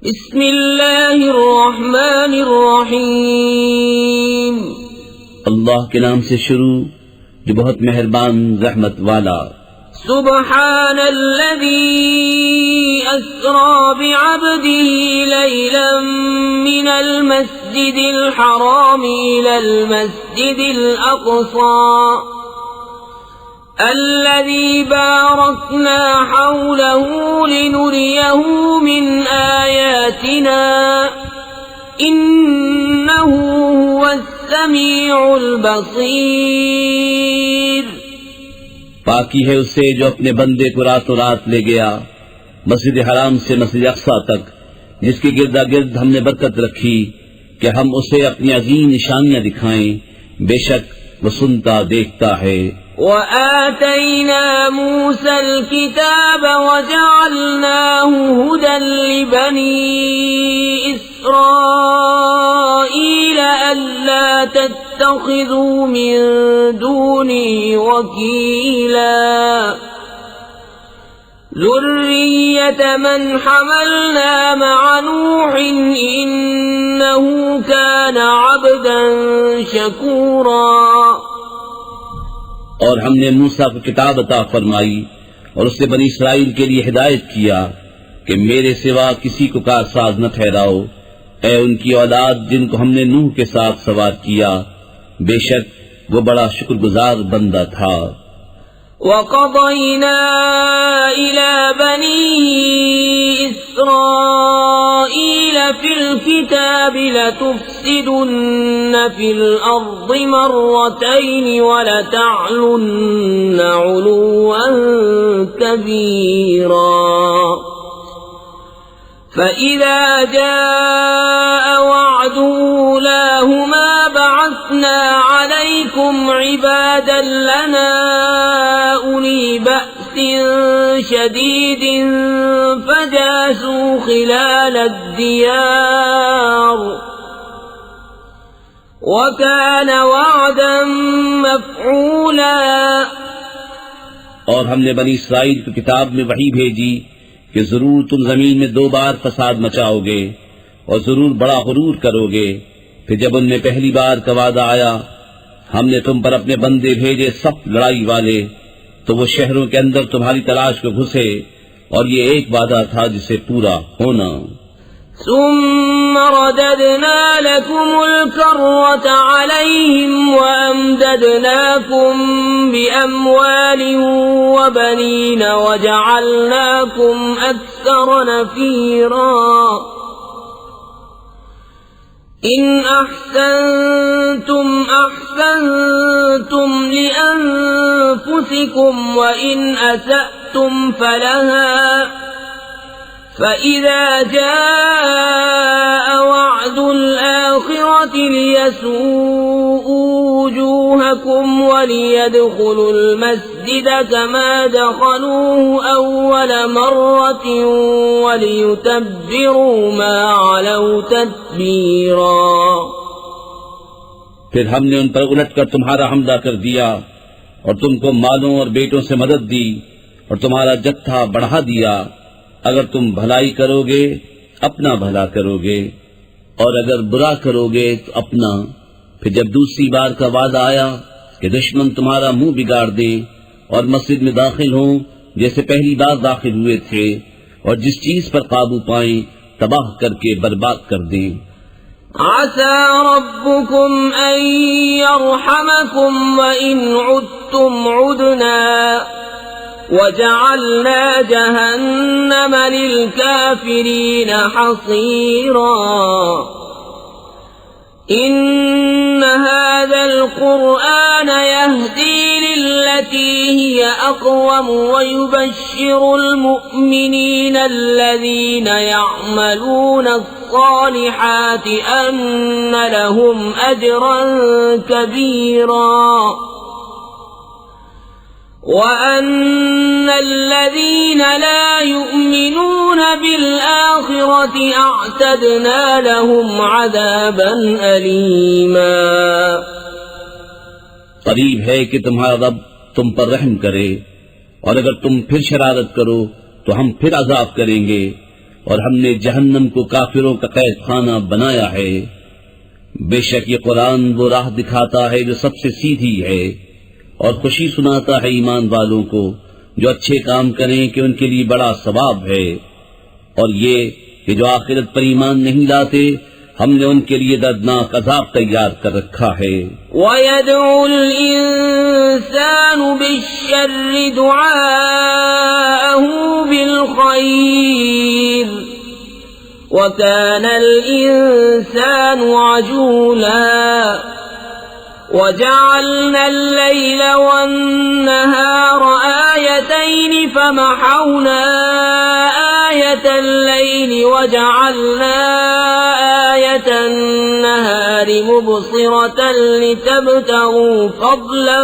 بسم اللہ الرحمن الرحیم. اللہ کے نام سے شروع جو بہت مہربان رحمت والا. سبحان الذي أسرى بعبده ليلا من المسجد الحرام إلى المسجد الأقصى الذي باركنا حوله لنريه من آياتنا إنه هو السميع البصير. پاکی ہے اس سے جو اپنے بندے کو راتوں رات لے گیا مسجد حرام سے مسجد اقصی تک، جس کے گردا گرد ہم نے برکت رکھی کہ ہم اسے اپنی عظیم نشانیاں دکھائیں. بے شک وہ سنتا دیکھتا ہے. وآتينا موسى الكتاب وجعلناه هدى لبني إسرائيل ألا تتخذوا من دوني وكيلا ذرية من حملنا مع نوح إنه كان عبدا شكورا. اور ہم نے موسیٰ کو کتاب عطا فرمائی اور اس نے بنی اسرائیل کے لیے ہدایت کیا کہ میرے سوا کسی کو کارساز نہ ٹھہراؤ، اے ان کی اولاد جن کو ہم نے نوح کے ساتھ سوار کیا، بے شک وہ بڑا شکر گزار بندہ تھا. وَقَضَيْنَا إِلَى بَنِي إِسْرَائِيلَ فِي الْكِتَابِ لَتُفْسِدُنَّ فِي الْأَرْضِ مَرَّتَيْنِ وَلَتَعْلُنَّ عُلُوًّا كَبِيرًا. فَإِذَا جَاءَ وَعْدُ أُولَاهُمَا بَعَثْنَا عَلَيْكُمْ عِبَادًا لَنَا أُولِي بَأْسٍ شَدِيدٍ فَجَاسُوا خِلَالَ الدِّيَارِ وَكَانَ وَعْدًا مَفْعُولًا. اور ہم نے بنی اسرائیل کی کتاب میں وحی بھیجی کہ ضرور تم زمین میں 2 بار فساد مچاؤ گے اور ضرور بڑا غرور کرو گے. پھر جب ان میں پہلی بار کا وعدہ آیا ہم نے تم پر اپنے بندے بھیجے سخت لڑائی والے، تو وہ شہروں کے اندر تمہاری تلاش کو گھسے، اور یہ ایک وعدہ تھا جسے پورا ہونا. ثم رددنا لكم الكرة عليهم وأمددناكم بأموال وبنين وجعلناكم أكثر نفيرا. إن أحسنتم أحسنتم لأنفسكم وإن أسأتم فلها فإذا جاء وعد الآخرة ليسوءوا وجوهكم وليدخلوا المسجد كما دخلوه أول مرة وليتبروا ما علوا تتبيرا. پھر ہم نے ان پر الٹ کر تمہارا حملہ کر دیا اور تم کو مالوں اور بیٹوں سے مدد دی اور تمہارا جتھا بڑھا دیا. اگر تم بھلائی کرو گے اپنا بھلا کرو گے، اور اگر برا کرو گے تو اپنا. پھر جب دوسری بار کا وعدہ آیا کہ دشمن تمہارا منہ بگاڑ دیں اور مسجد میں داخل ہوں جیسے پہلی بار داخل ہوئے تھے، اور جس چیز پر قابو پائیں تباہ کر کے برباد کر دیں. عسى ربكم أن يرحمكم وإن عدتم عدنا وجعلنا جهنم للكافرين حصيرا. إن هذا القرآن يهدي للتي هي أقوم ويبشر المؤمنين الذين يعملون الصالحات أن لهم أجرا كبيرا وَأَنَّ الَّذِينَ لَا يُؤْمِنُونَ بِالْآخِرَةِ أَعْتَدْنَا لَهُمْ عَذَابًا أَلِيمًا. قریب ہے کہ تمہارا رب تم پر رحم کرے، اور اگر تم پھر شرارت کرو تو ہم پھر عذاب کریں گے، اور ہم نے جہنم کو کافروں کا قید خانہ بنایا ہے۔ بے شک یہ قرآن وہ راہ دکھاتا ہے جو سب سے سیدھی ہے، اور خوشی سناتا ہے ایمان والوں کو جو اچھے کام کریں کہ ان کے لیے بڑا ثواب ہے، اور یہ کہ جو آخرت پر ایمان نہیں لاتے ہم نے ان کے لیے دردناک عذاب تیار کر رکھا ہے۔ وَيَدْعُ الْإِنسَانُ بِالشَّرِّ دُعَاءَهُ بِالْخَيْرِ وَكَانَ الْإِنسَانُ عَجُولًا وَجَعَلْنَا اللَّيْلَ وَالنَّهَارَ آيَتَيْنِ فَمَحَوْنَا آيَةَ اللَّيْلِ وَجَعَلْنَا آيَةَ النَّهَارِ مُبْصِرَةً لِتَبْتَغُوا فضلا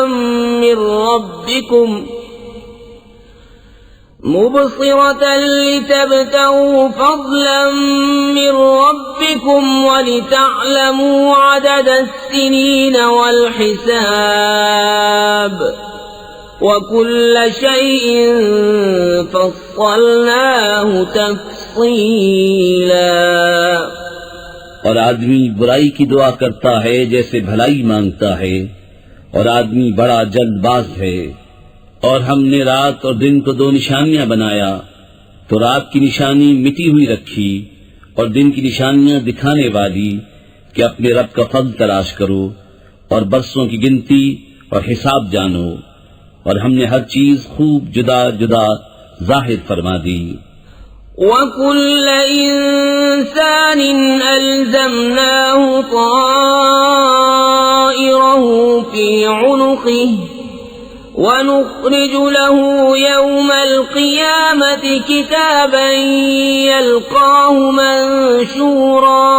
من ربكم ولتعلموا عدد السنين والحساب وكل شيء فصلناه تفصيلا۔ اور آدمی برائی کی دعا کرتا ہے جیسے بھلائی مانگتا ہے، اور آدمی بڑا جلد باز ہے۔ اور ہم نے رات اور دن کو دو نشانیاں بنایا، تو رات کی نشانی مٹی ہوئی رکھی اور دن کی نشانیاں دکھانے والی کہ اپنے رب کا فضل تلاش کرو اور برسوں کی گنتی اور حساب جانو، اور ہم نے ہر چیز خوب جدا جدا ظاہر فرما دی۔ وَكُلَّ إِنسَانٍ أَلْزَمْنَاهُ طَائِرَهُ فِي عُنُقِهِ وَنُخْرِجُ لَهُ يَوْمَ الْقِيَامَةِ كِتَابًا يَلْقَاهُ مَنشُورًا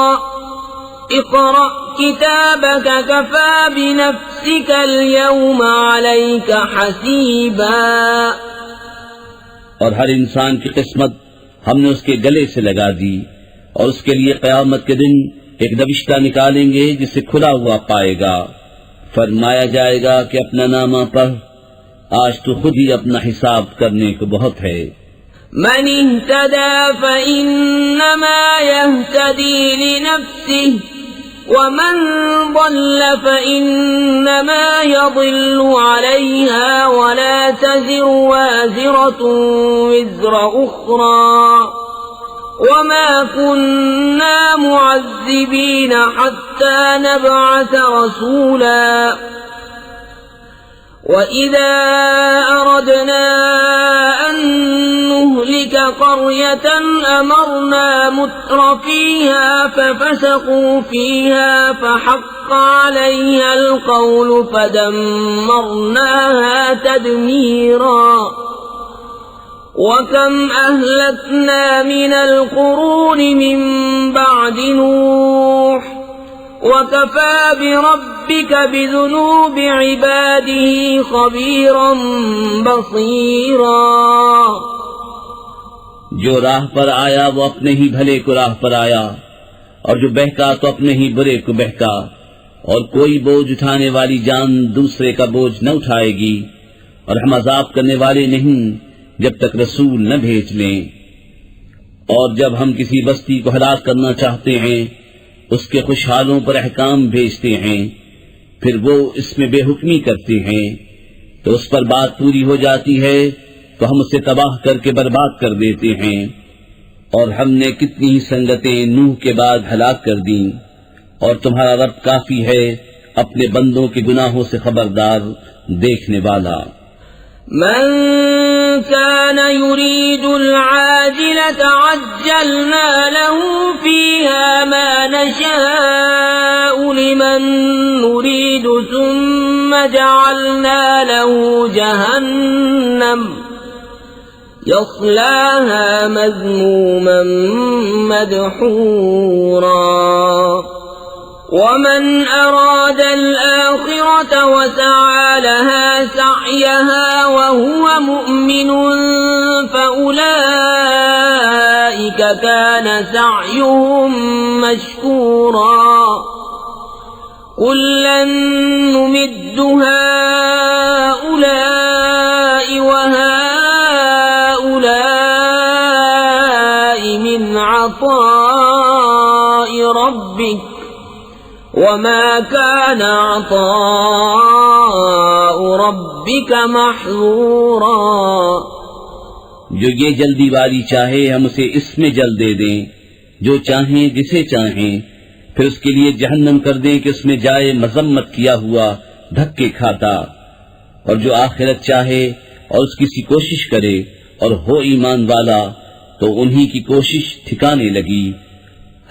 اقْرَأْ كِتَابَكَ كَفَى بِنَفْسِكَ الْيَوْمَ عَلَيْكَ حَسِيبًا۔ اور ہر انسان کی قسمت ہم نے اس کے گلے سے لگا دی، اور اس کے لیے قیامت کے دن ایک نوشتہ نکالیں گے جسے کھلا ہوا پائے گا۔ فرمایا جائے گا کہ اپنا نامہ پڑھ، آج تو خود ہی اپنا حساب کرنے کو بہت ہے۔ من اهتدى فإنما يهتدي لنفسه ومن ضل فإنما يضل عليها ولا تزر وازرة وزر أخرى وما كنا معذبين حتى نبعث رسولا وَإِذَا أَرَدْنَا أَن نُّهْلِكَ قَرْيَةً أَمَرْنَا مُتْرَفِيهَا فَفَسَقُوا فِيهَا فَحَقَّ عَلَيْهَا الْقَوْلُ فَدَمَّرْنَاهَا تَدْمِيرًا۔ وَكَمْ أَهْلَكْنَا مِنَ الْقُرُونِ مِن بَعْدِ نُوحٍ وَكَفَى بِرَبِّكَ بِذُنُوبِ عِبَادِهِ خَبِيرًا بَصِيرًا۔ جو راہ پر آیا وہ اپنے ہی بھلے کو راہ پر آیا، اور جو بہکا تو اپنے ہی برے کو بہکا، اور کوئی بوجھ اٹھانے والی جان دوسرے کا بوجھ نہ اٹھائے گی، اور ہم عذاب کرنے والے نہیں جب تک رسول نہ بھیج لیں۔ اور جب ہم کسی بستی کو ہلاک کرنا چاہتے ہیں اس کے خوشحالوں پر احکام بھیجتے ہیں، پھر وہ اس میں بے حکمی کرتے ہیں تو اس پر بات پوری ہو جاتی ہے تو ہم اسے تباہ کر کے برباد کر دیتے ہیں۔ اور ہم نے کتنی ہی سنگتیں نوح کے بعد ہلاک کر دیں، اور تمہارا رب کافی ہے اپنے بندوں کے گناہوں سے خبردار، دیکھنے والا۔ من كان يريد العاجلة عجلنا له فيها ما نشاء لمن نريد ثم جعلنا له جهنم يصلاها مذموما مدحورا ومن أراد الآخرة وسعى لها سعيها وهو مؤمن فأولئك كان سعيهم مشكورا كلا نمد هؤلاء وهؤلاء من ربك وما كان عطاء ربك محظورا. جو یہ جلدی والی چاہے ہم اسے اس میں جل دے دیں، جو چاہیں جسے چاہیں، پھر اس کے لیے جہنم کر دیں کہ اس میں جائے مذمت کیا ہوا دھکے کھاتا. اور جو آخرت چاہے اور اس کی سی کوشش کرے اور ہو ایمان والا تو انہی کی کوشش ٹھکانے لگی.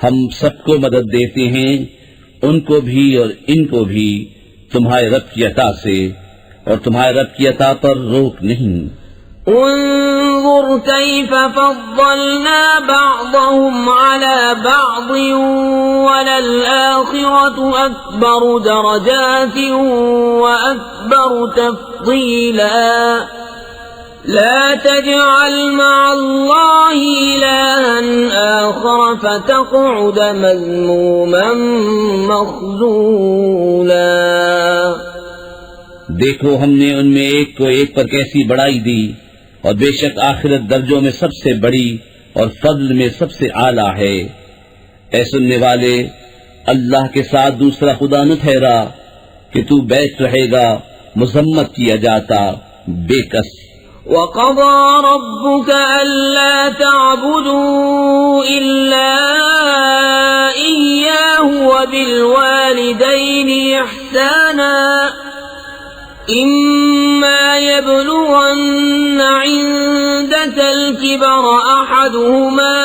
ہم سب کو مدد دیتے ہیں، ان کو بھی اور ان کو بھی، تمہارے رب کی عطا سے، اور تمہارے رب کی عطا پر روک نہیں. انظر كيف فضلنا بعضهم على بعض وللآخرة أكبر درجات وأكبر تفضيلا. لا تجعل مع الله إلها آخر فتقعد مذموما مخذولا. دیکھو ہم نے ان میں ایک کو ایک پر کیسی بڑائی دی، اور بے شک آخرت درجوں میں سب سے بڑی اور فضل میں سب سے اعلیٰ ہے. اے سننے والے، اللہ کے ساتھ دوسرا خدا نہ ٹھہرا کہ تو بیٹھ رہے گا مذمت کیا جاتا بے کس. وَقَضَى رَبُّكَ أَلَّا تَعْبُدُوا إِلَّا إِيَّاهُ وَبِالْوَالِدَيْنِ إِحْسَانًا. إِمَّا يَبْلُغَنَّ عِندَكَ الْكِبَرَ أَحَدُهُمَا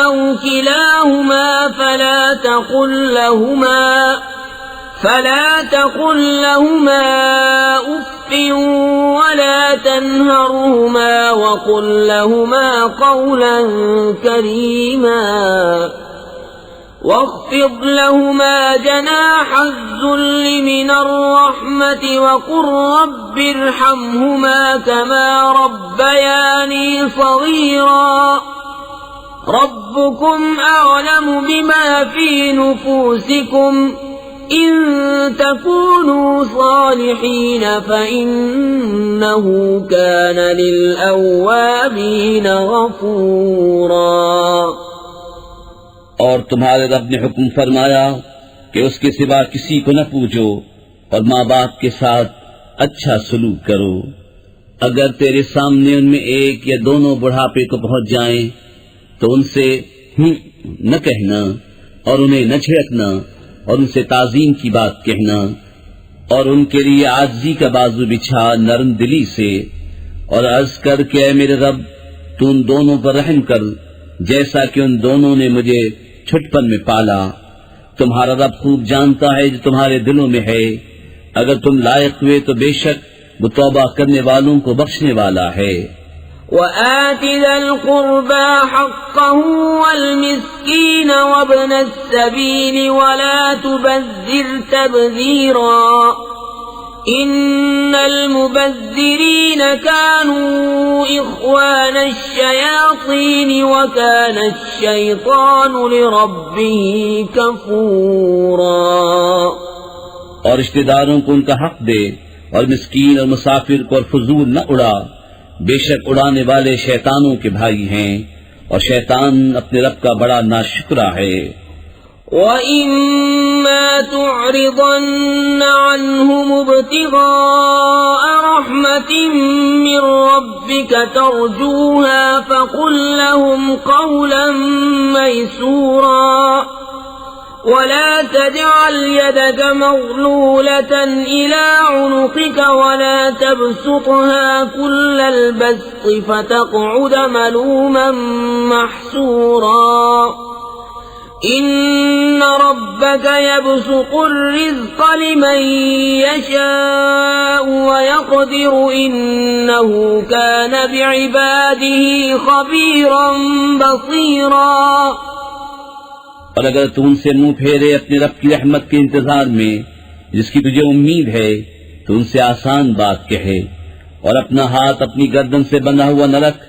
أَوْ كِلَاهُمَا فلا تقل لهما أف ولا تنهرهما وقل لهما قولا كريما. واخفض لهما جناح الذل من الرحمة وقل رب ارحمهما كما ربياني صغيرا. ربكم أعلم بما في نفوسكم إن تكونوا صالحين فإنه كان للأوابين غفورا. اور تمہارے رب نے حکم فرمایا کہ اس کے سوا کسی کو نہ پوچھو اور ماں باپ کے ساتھ اچھا سلوک کرو. اگر تیرے سامنے ان میں ایک یا دونوں بڑھاپے کو پہنچ جائیں تو ان سے نہ کہنا اور انہیں نہ چھڑکنا اور ان سے تعظیم کی بات کہنا، اور ان کے لیے عاجزی کا بازو بچھا نرم دلی سے، اور عرض کر کہ اے میرے رب تو ان دونوں پر رحم کر جیسا کہ ان دونوں نے مجھے چھٹپن میں پالا. تمہارا رب خوب جانتا ہے جو تمہارے دلوں میں ہے. اگر تم لائق ہوئے تو بے شک وہ توبہ کرنے والوں کو بخشنے والا ہے. وآت ذا القربى حقه والمسكين وابن السبيل ولا تبذر تبذيرا. إن المبذرين كانوا إخوان الشياطين وكان الشيطان لربه كفورا. اور رشتہ داروں کو ان کا حق دے، اور مسکین اور مسافر کو اور فضول نہ اڑا، بے شک اڑانے والے شیطانوں کے بھائی ہیں، اور شیطان اپنے رب کا بڑا ناشکرا ہے. وَإِمَّا تُعْرِضَنَّ عَنْهُمُ ابْتِغَاءَ رَحْمَةٍ مِّن رَّبِّكَ تَرْجُوهَا فَقُل لَّهُمْ قَوْلًا مَّيْسُورًا. ولا تجعل يدك مغلولة إلى عنقك ولا تبسطها كل البسط فتقعد ملوما محسورا. إن ربك يبسط الرزق لمن يشاء ويقدر إنه كان بعباده خبيرا بصيرا. اور اگر تو ان سے منہ پھیرے اپنے رب کی رحمت کے انتظار میں جس کی تجھے امید ہے تو ان سے آسان بات کہے، اور اپنا ہاتھ اپنی گردن سے بندھا ہوا نہ رکھ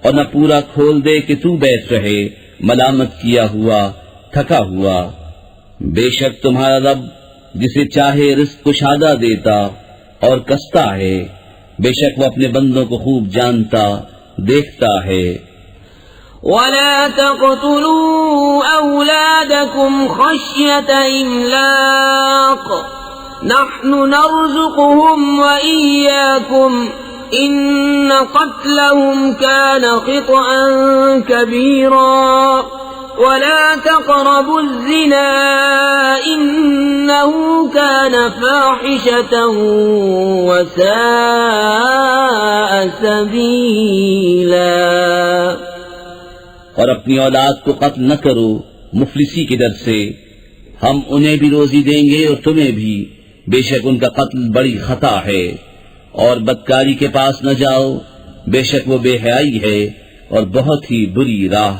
اور نہ پورا کھول دے کہ تو بیٹھ رہے ملامت کیا ہوا تھکا ہوا. بے شک تمہارا رب جسے چاہے رزق کشادہ دیتا اور کستا ہے، بے شک وہ اپنے بندوں کو خوب جانتا دیکھتا ہے. ولا تقتلوا أولادكم أولادكم خشية إملاق نحن نرزقهم وإياكم إن قتلهم كان خطأ كبيرا ولا تقربوا الزنا إنه كان فاحشة وساء سبيلا. اور اپنی اولاد کو قتل نہ کرو مفلسی کے ڈر سے، ہم انہیں بھی روزی دیں گے اور تمہیں بھی، بے شک ان کا قتل بڑی خطا ہے، اور بدکاری کے پاس نہ جاؤ، بے شک وہ بے حیائی ہے اور بہت ہی بری راہ.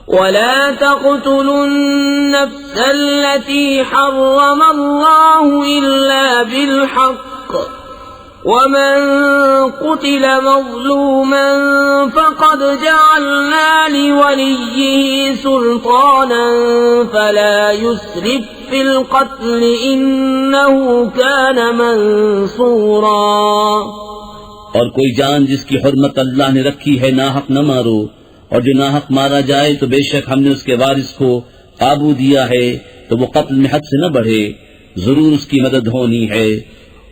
ولا تقتلوا النفس التي حرم الله إلا بالحق ومن قتل مظلوما فقد جعلنا لوليه سلطانا فلا يسرف في القتل إنه كان منصورا. اور کوئی جان جس کی حرمت اللہ نے رکھی ہے ناحق نہ مارو، اور جو ناحق مارا جائے تو بے شک ہم نے اس کے وارث کو قابو دیا ہے تو وہ قتل میں حد سے نہ بڑھے، ضرور اس کی مدد ہونی ہے.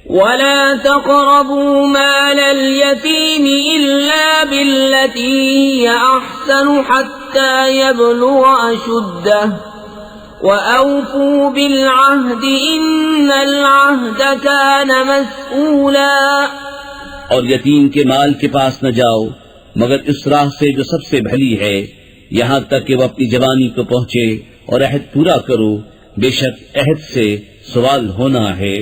ولا تقربوا مال اليتيم إلا بالتي هي أحسن حتى يبلغ أشده وأوفوا بالعهد إن العهد كان مسؤولا. اور یتیم کے مال کے پاس نہ جاؤ مگر اس راہ سے جو سب سے بھلی ہے، یہاں تک کہ وہ اپنی جوانی کو پہنچے، اور عہد پورا کرو، بے شک عہد سے سوال ہونا ہے.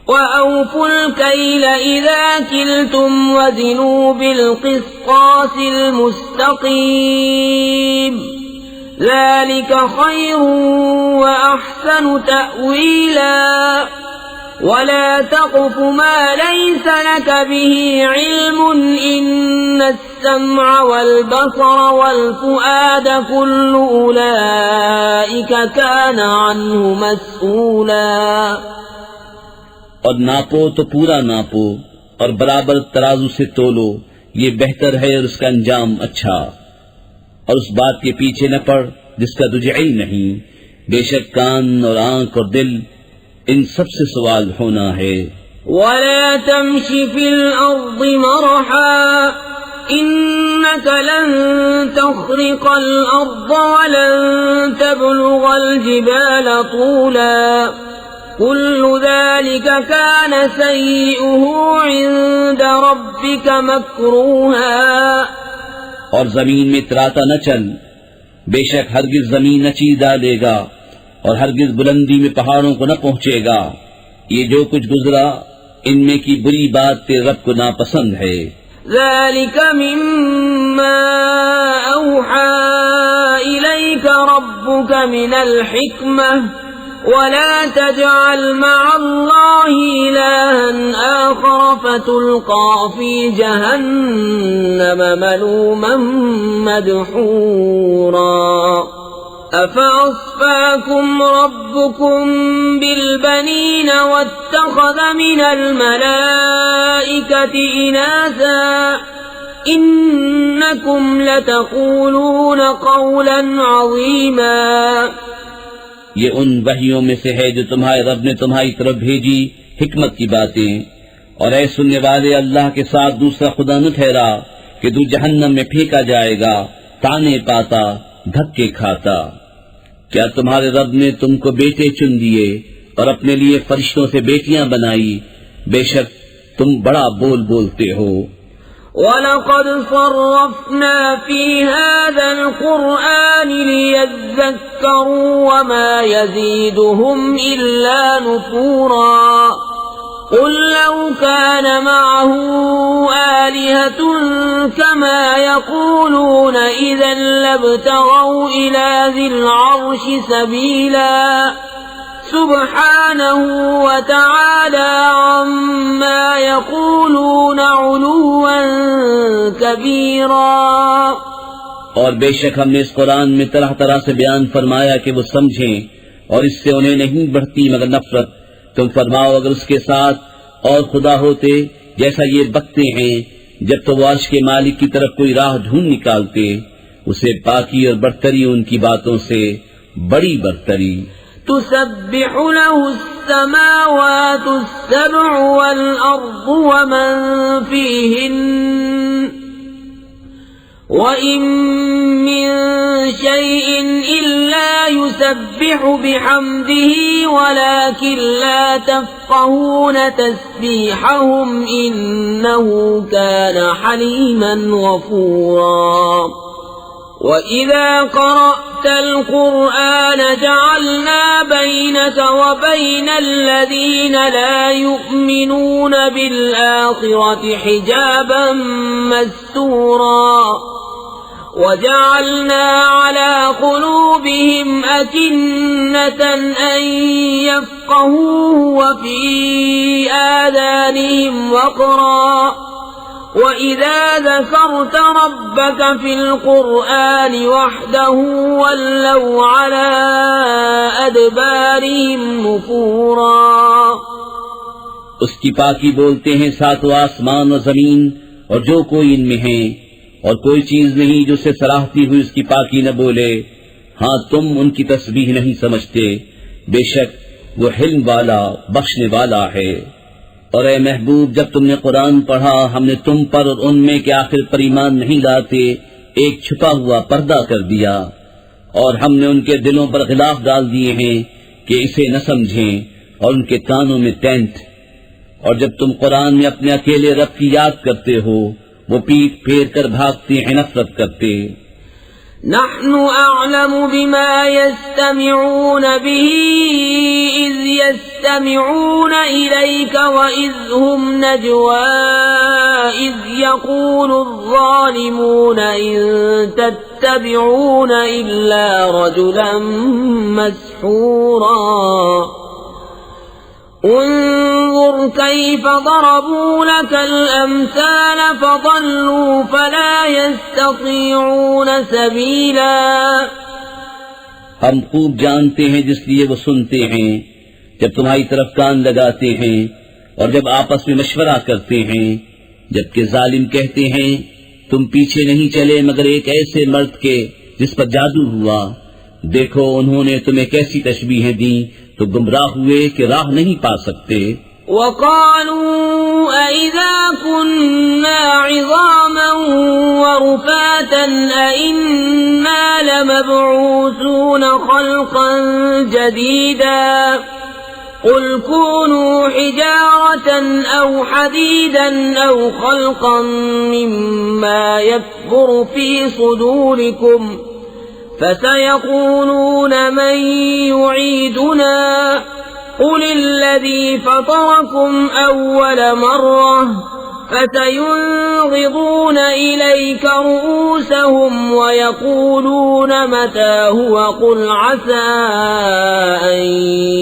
وَأَوْفُوا الْكَيْلَ إِذَا كِلْتُمْ وَزِنُوا بِالْقِسْطَاسِ الْمُسْتَقِيمِ ذَلِكَ خَيْرٌ وَأَحْسَنُ تَأْوِيلًا. وَلَا تَقْفُ مَا لَيْسَ لَكَ بِهِ عِلْمٌ إِنَّ السَّمْعَ وَالْبَصَرَ وَالْفُؤَادَ كُلُّ أُولَئِكَ كَانَ عَنْهُ مسؤولا. اور ناپو تو پورا ناپو اور برابر ترازو سے تولو، یہ بہتر ہے اور اس کا انجام اچھا. اور اس بات کے پیچھے نہ پڑ جس کا تجھے علم نہیں، بے شک کان اور آنکھ اور دل ان سب سے سوال ہونا ہے. وَلَا تَمْشِ فِي الْأَرْضِ مَرَحًا إِنَّكَ لَن تَخْرِقَ الْأَرْضَ وَلَن تَبْلُغَ الْجِبَالَ طُولًا كُلُّ ذَلِكَ كَانَ سَيِّئُهُ عِندَ رَبِّكَ مَكْرُوهًا. اور زمین میں اتراتا نہ چل، بے شک ہرگز زمین نہ چیر ڈالے گا اور ہرگز بلندی میں پہاڑوں کو نہ پہنچے گا. یہ جو کچھ گزرا ان میں کی بری بات تیرے رب کو ناپسند ہے. ذَلِكَ مِمَّا أَوْحَى إِلَيْكَ رَبُّكَ مِنَ الْحِكْمَةِ وَلَا تَجْعَلْ مَعَ اللَّهِ إِلَٰهًا آخَرَ فَتُلْقَىٰ فِي جَهَنَّمَ مَلُومًا مَّدْحُورًا. أَفَأَصْفَاكُمْ رَبُّكُمْ بِالْبَنِينَ وَاتَّخَذَ مِنَ الْمَلَائِكَةِ إِنَاثًا إِنَّكُمْ لَتَقُولُونَ قَوْلًا عَظِيمًا. یہ ان وحیوں میں سے ہے جو تمہارے رب نے تمہاری طرف بھیجی، حکمت کی باتیں. اور اے سننے والے، اللہ کے ساتھ دوسرا خدا نہ ٹھہرا کہ تو جہنم میں پھینکا جائے گا، تانے پاتا، دھکے کھاتا. کیا تمہارے رب نے تم کو بیٹے چن دیے اور اپنے لیے فرشتوں سے بیٹیاں بنائی؟ بے شک تم بڑا بول بولتے ہو. وَلَقَدْ صَرَّفْنَا فِي هَذَا الْقُرْآنِ لِيَذَّكَّرُوا وَمَا يَزِيدُهُمْ إِلَّا نُفُورًا. قُلْ لَوْ كَانَ مَعَهُ آلِهَةٌ كَمَا يَقُولُونَ إِذًا لَّابْتَغَوْا إِلَى ذِي الْعَرْشِ سَبِيلًا. سبحانه وتعالى عما يقولون علوا كبيرا. اور بے شک ہم نے اس قرآن میں طرح طرح سے بیان فرمایا کہ وہ سمجھیں، اور اس سے انہیں نہیں بڑھتی مگر نفرت. تم فرماؤ اگر اس کے ساتھ اور خدا ہوتے جیسا یہ بکتے ہیں، جب تو وہ عرش کے مالک کی طرف کوئی راہ ڈھونڈ نکالتے. اسے پاکی اور برتری ان کی باتوں سے بڑی برتری. تسبح له السماوات السبع والأرض ومن فيهن وَإِن مِّن شَيْءٍ إِلَّا يُسَبِّحُ بِحَمْدِهِ وَلَكِن لَّا تَفْقَهُونَ تَسْبِيحَهُمْ إِنَّهُ كَانَ حَلِيمًا غَفُورًا. وَإِذَا قَرَأْتَ الْقُرْآنَ جَعَلْنَا بَيْنَكَ وَبَيْنَ الَّذِينَ لَا يُؤْمِنُونَ بِالْآخِرَةِ حِجَابًا مَّسْتُورًا. وَجَعَلْنَا عَلَى قُلُوبِهِمْ أَكِنَّةً أَن يَفْقَهُوهُ وَفِي آذَانِهِمْ وَقْرًا وَإِذَا ذَكَرْتَ رَبَّكَ فِي الْقُرْآنِ وَحْدَهُ وَلَّوْا عَلَى أَدْبَارِهِمْ نُفُورًا. اس کی پاکی بولتے ہیں ساتوں آسمان و زمین اور جو کوئی ان میں ہیں، اور کوئی چیز نہیں جو اسے سراہتی ہوئی اس کی پاکی نہ بولے. ہاں تم ان کی تسبیح نہیں سمجھتے، بے شک وہ حلم والا بخشنے والا ہے. اور اے محبوب، جب تم نے قرآن پڑھا ہم نے تم پر اور ان میں کہ آخر پر ایمان نہیں لاتے ایک چھپا ہوا پردہ کر دیا، اور ہم نے ان کے دلوں پر غلاف ڈال دیے ہیں کہ اسے نہ سمجھیں، اور ان کے کانوں میں ٹینٹ. اور جب تم قرآن میں اپنے اکیلے رب کی یاد کرتے ہو وہ پیٹ پھیر کر بھاگتے ہیں نفرت کرتے. نحن أعلم بما يستمعون به إذ يستمعون إليك وإذ هم نجوى إذ يقول الظالمون إن تتبعون إلا رجلا مسحورا. انظر كيف ضربوا لك الأمثال فضلوا فلا يستطيعون سبيلا. ہم خوب جانتے ہیں جس لیے وہ سنتے ہیں جب تمہاری طرف کان لگاتے ہیں اور جب آپس میں مشورہ کرتے ہیں، جبکہ ظالم کہتے ہیں تم پیچھے نہیں چلے مگر ایک ایسے مرد کے جس پر جادو ہوا. دیکھو انہوں نے تمہیں کیسی تشبیہیں دی تو گمراہ ہوئے کہ راہ نہیں پا سکتے. وَقَالُوا أَإِذَا كُنَّا عِظَامًا وَرُفَاتًا أَإِنَّا لَمَبْعُوثُونَ خَلْقًا جَدِيدًا قُلْ كُونُوا حِجَارَةً أَوْ حَدِيدًا أَوْ خَلْقًا مِّمَّا يَكْبُرُ فِي صُدُورِكُمْ فَسَيَقُولُونَ مَن يُعِيدُنَا قُلِ الَّذِي فَطَرَكُمْ أَوَّلَ مَرَّةٍ فَسَيُنغِضُونَ إِلَيْكَ رُءُوسَهُمْ وَيَقُولُونَ مَتَىٰ هُوَ قُلْ عَسَىٰ أَن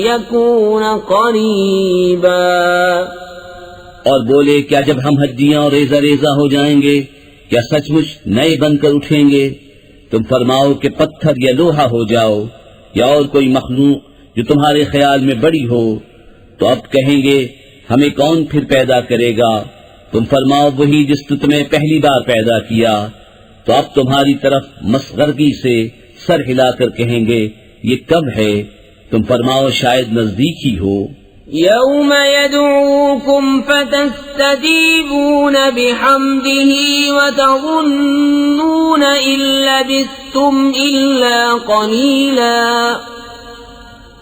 يَكُونَ قَرِيبًا. اور بولے کیا جب ہم ہڈیاں اور ریزہ ریزہ ہو جائیں گے کیا سچ مچ نئے بن کر اٹھیں گے؟ تم فرماؤ کہ پتھر یا لوہا ہو جاؤ یا اور کوئی مخلوق جو تمہارے خیال میں بڑی ہو. تو اب کہیں گے ہمیں کون پھر پیدا کرے گا؟ تم فرماؤ وہی جس نے تمہیں پہلی بار پیدا کیا. تو اب تمہاری طرف مسخرگی سے سر ہلا کر کہیں گے یہ کب ہے؟ تم فرماؤ شاید نزدیک ہی ہو. يوم يدعوكم فتستجيبون بحمده وتظنون إن لبثتم إلا قليلا.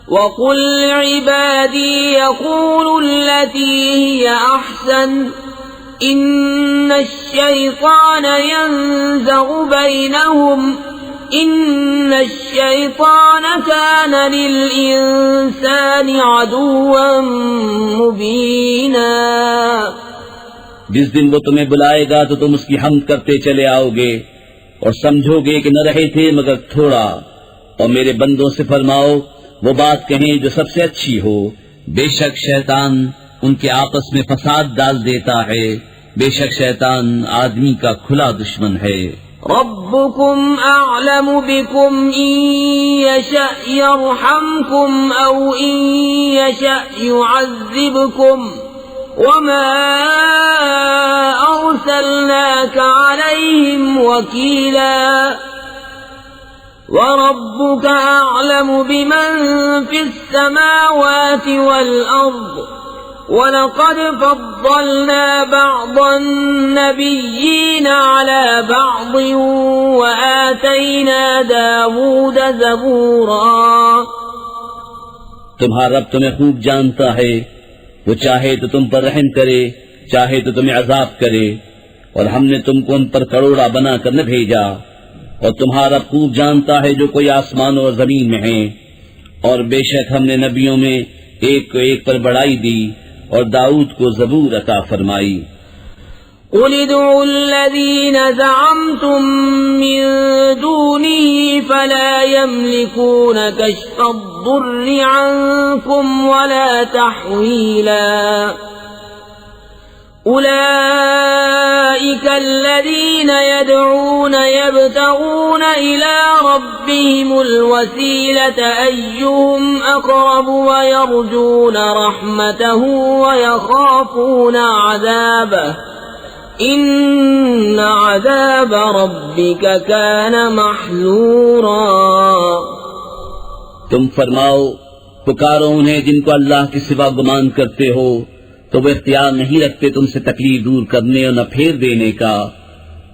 وقل لعبادي يقولوا التي هي أحسن إن الشيطان ينزغ بينهم إن الشيطان كان للإنسان عدوا مبينا. جس دن وہ تمہیں بلائے گا تو تم اس کی حمد کرتے چلے آؤ گے اور سمجھو گے کہ نہ رہے تھے مگر تھوڑا. اور میرے بندوں سے فرماؤ وہ بات کہیں جو سب سے اچھی ہو. بے شک شیطان ان کے آپس میں فساد ڈال دیتا ہے. بے شک شیطان آدمی کا کھلا دشمن ہے. ربكم أعلم بكم إن يشأ يرحمكم أو إن يشأ يعذبكم وما أرسلناك عليهم وكيلا. وَرَبُّكَ أَعْلَمُ بِمَن فِي السَّمَاوَاتِ وَالْأَرْضِ وَلَقَدْ فَضَّلْنَا بَعْضَ النَّبِيِّينَ عَلَى بَعْضٍ وَآتَيْنَا دَاوُودَ زَبُورًا۔ تمہارا رب تمہیں خوب جانتا ہے، وہ چاہے تو تم پر رحم کرے، چاہے تو تمہیں عذاب کرے، اور ہم نے تم کو ان پر کروڑا بنا کر نہ بھیجا، اور تمہارا خوب جانتا ہے جو کوئی آسمانوں اور زمین میں ہیں، اور بے شک ہم نے نبیوں میں ایک کو ایک پر بڑائی دی اور داؤد کو زبور عطا فرمائی۔ قُلِ ادْعُوا الَّذِينَ زَعَمْتُم مِّن دُونِهِ فَلَا يَمْلِكُونَ كَشْفَ الضُّرِّ عَنكُمْ وَلَا تَحْوِيلًا۔ أُولَئِكَ الَّذِينَ يَدْعُونَ يَبْتَغُونَ إِلَى رَبِّهِمُ الْوَسِيلَةَ أَيُّهُمْ أَقْرَبُ وَيَرْجُونَ رَحْمَتَهُ وَيَخَافُونَ عَذَابَهُ إِنَّ عَذَابَ رَبِّكَ كَانَ مَحْذُورًا۔ تم فرماؤ، پکارو انہیں جن کو اللہ کے سوا گمان کرتے ہو، تو وہ اختیار نہیں رکھتے تم سے تکلیف دور کرنے اور نہ پھیر دینے کا۔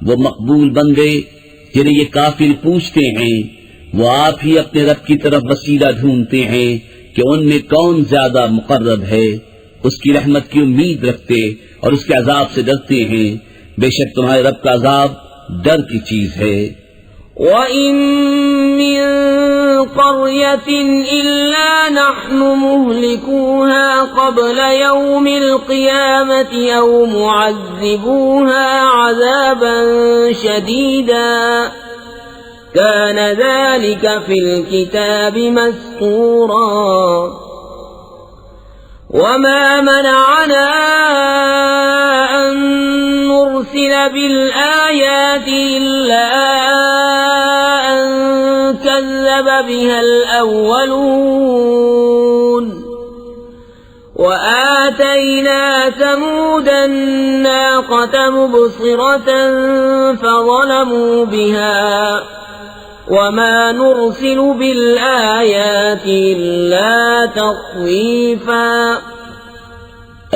وہ مقبول بندے جنہیں یہ کافر پوچھتے ہیں، وہ آپ ہی اپنے رب کی طرف وسیلہ ڈھونڈتے ہیں کہ ان میں کون زیادہ مقرب ہے، اس کی رحمت کی امید رکھتے اور اس کے عذاب سے ڈرتے ہیں۔ بے شک تمہارے رب کا عذاب ڈر کی چیز ہے۔ وَإِن مِّن قَرْيَةٍ إِلَّا نَحْنُ مُهْلِكُوهَا قَبْلَ يَوْمِ الْقِيَامَةِ أَوْ مُعَذِّبُوهَا عَذَابًا شَدِيدًا كَانَ ذَلِكَ فِي الْكِتَابِ مَسْطُورًا۔ وَمَا مَنَعَنَا أَن نُّرْسِلَ بِالْآيَاتِ إِلَّا أَن كَذَّبَ بِهَا الْأَوَّلُونَ وَآتَيْنَا ثَمُودَ النَّاقَةَ مُبْصِرَةً فَظَلَمُوا بِهَا وَمَا نُرْسِلُ بِالْآيَاتِ إِلَّا تَخْوِيفًا۔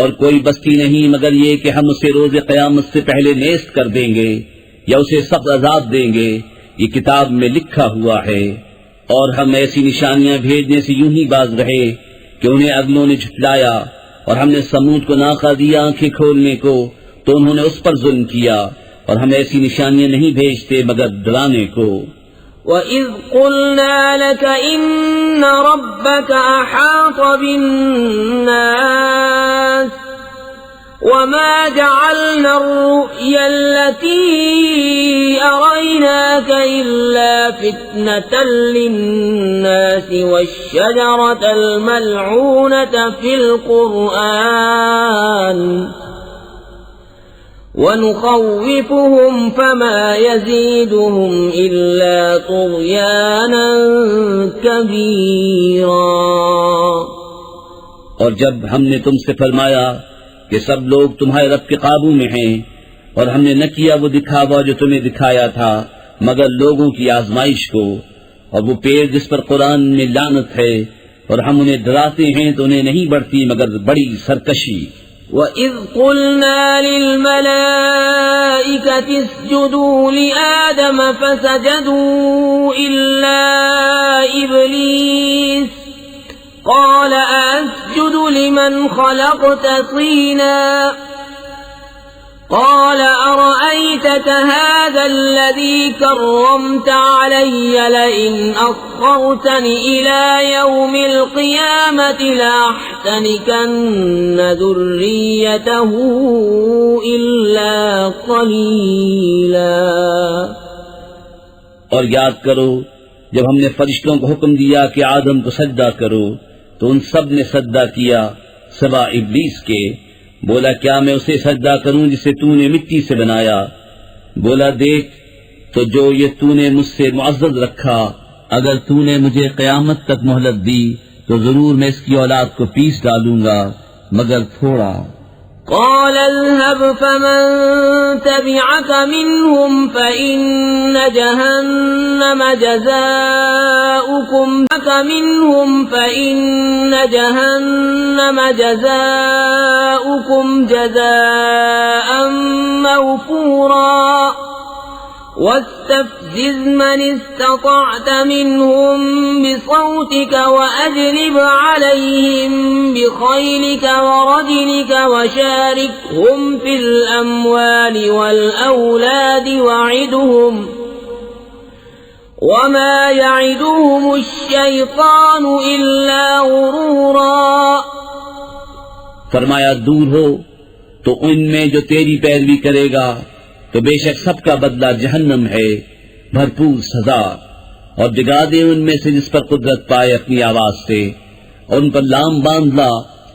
اور کوئی بستی نہیں مگر یہ کہ ہم اسے روز قیامت سے پہلے نیست کر دیں گے یا اسے سخت عذاب دیں گے، یہ کتاب میں لکھا ہوا ہے۔ اور ہم ایسی نشانیاں بھیجنے سے یوں ہی باز رہے کہ انہیں اگلوں نے جھٹلایا، اور ہم نے سمود کو ناقہ دیا آنکھیں کھولنے کو تو انہوں نے اس پر ظلم کیا، اور ہم ایسی نشانیاں نہیں بھیجتے مگر ڈرانے کو۔ وَإِذْ قُلْنَا لَكَ إِنَّ رَبَّكَ أَحَاطَ بِالنَّاسِ وَمَا جَعَلْنَا الرُّؤْيَا الَّتِي أَرَيْنَاكَ إِلَّا فِتْنَةً لِلنَّاسِ وَالشَّجَرَةَ الْمَلْعُونَةَ فِي الْقُرْآنِ وَنُخَوِّفُهُمْ فَمَا يَزِيدُهُمْ إِلَّا طُغْيَانًا كَبِيرًا۔ اور جب ہم نے تم سے فرمایا کہ سب لوگ تمہارے رب کے قابو میں ہیں، اور ہم نے نہ کیا وہ دکھاوا جو تمہیں دکھایا تھا مگر لوگوں کی آزمائش کو، اور وہ پیڑ جس پر قرآن میں لعنت ہے، اور ہم انہیں ڈراتے ہیں تو انہیں نہیں بڑھتی مگر بڑی سرکشی۔ وَإِذْ قُلْنَا لِلْمَلَائِكَةِ اسْجُدُوا لِآدَمَ فَسَجَدُوا إِلَّا إِبْلِيسَ قَالَ أَسْجُدُ لِمَنْ خَلَقْتَ طِينًا قَالَ أَرَأَيْتَكَ هَذَا الَّذِي كَرَّمْتَ عَلَيَّ لَئِنْ أَخَّرْتَنِ إِلَى يَوْمِ الْقِيَامَةِ لَأَحْتَنِكَنَّ ذُرِّيَّتَهُ إِلَّا قَلِيلًا۔ اور یاد کرو جب ہم نے فرشتوں کو حکم دیا کہ آدم کو سجدہ کرو تو ان سب نے سجدہ کیا سوا ابلیس کے۔ بولا کیا میں اسے سجدہ کروں جسے تو نے مٹی سے بنایا؟ بولا دیکھ تو جو یہ تو نے مجھ سے معزز رکھا، اگر تو نے مجھے قیامت تک مہلت دی تو ضرور میں اس کی اولاد کو پیس ڈالوں گا مگر تھوڑا۔ قال اذهب فمن تبعك منهم فإن جهنم جزاؤكم جزاء موفورا واستفزز من استطعت منهم بصوتك وأجلب عليهم بخيلك ورجلك وشاركهم في الأموال والأولاد وعدهم وما يعدهم الشيطان إلا غرورا. فرمایا دور ہو تو ان میں جو تیری پیروی کرے گا تو بے شک سب کا بدلہ جہنم ہے، بھرپور سزا. اور جگا دے ان میں سے جس پر قدرت پائے اپنی آواز سے، اور ان پر لام باندھ لا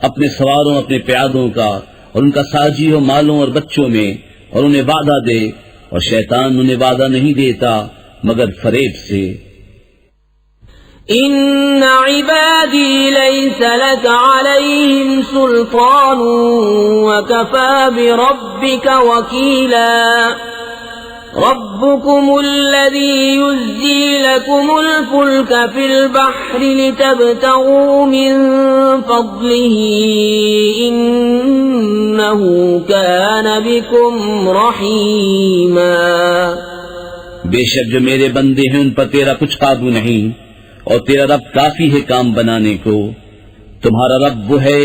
اپنے سواروں اپنے پیادوں کا، اور ان کا ساجی ہو مالوں اور بچوں میں، اور انہیں وعدہ دے، اور شیطان انہیں وعدہ نہیں دیتا مگر فریب سے. ان عبادی لیس لك عليهم سلطان وكفى بربك وكيلا. ربكم الذي يزجي لكم الفلك في البحر لتبتغوا من فضله إنه كان بكم رحيما. بے شک جو میرے بندے ہیں ان پر تیرا کچھ قابو نہیں، اور تیرا رب کافی ہے کام بنانے کو. تمہارا رب وہ ہے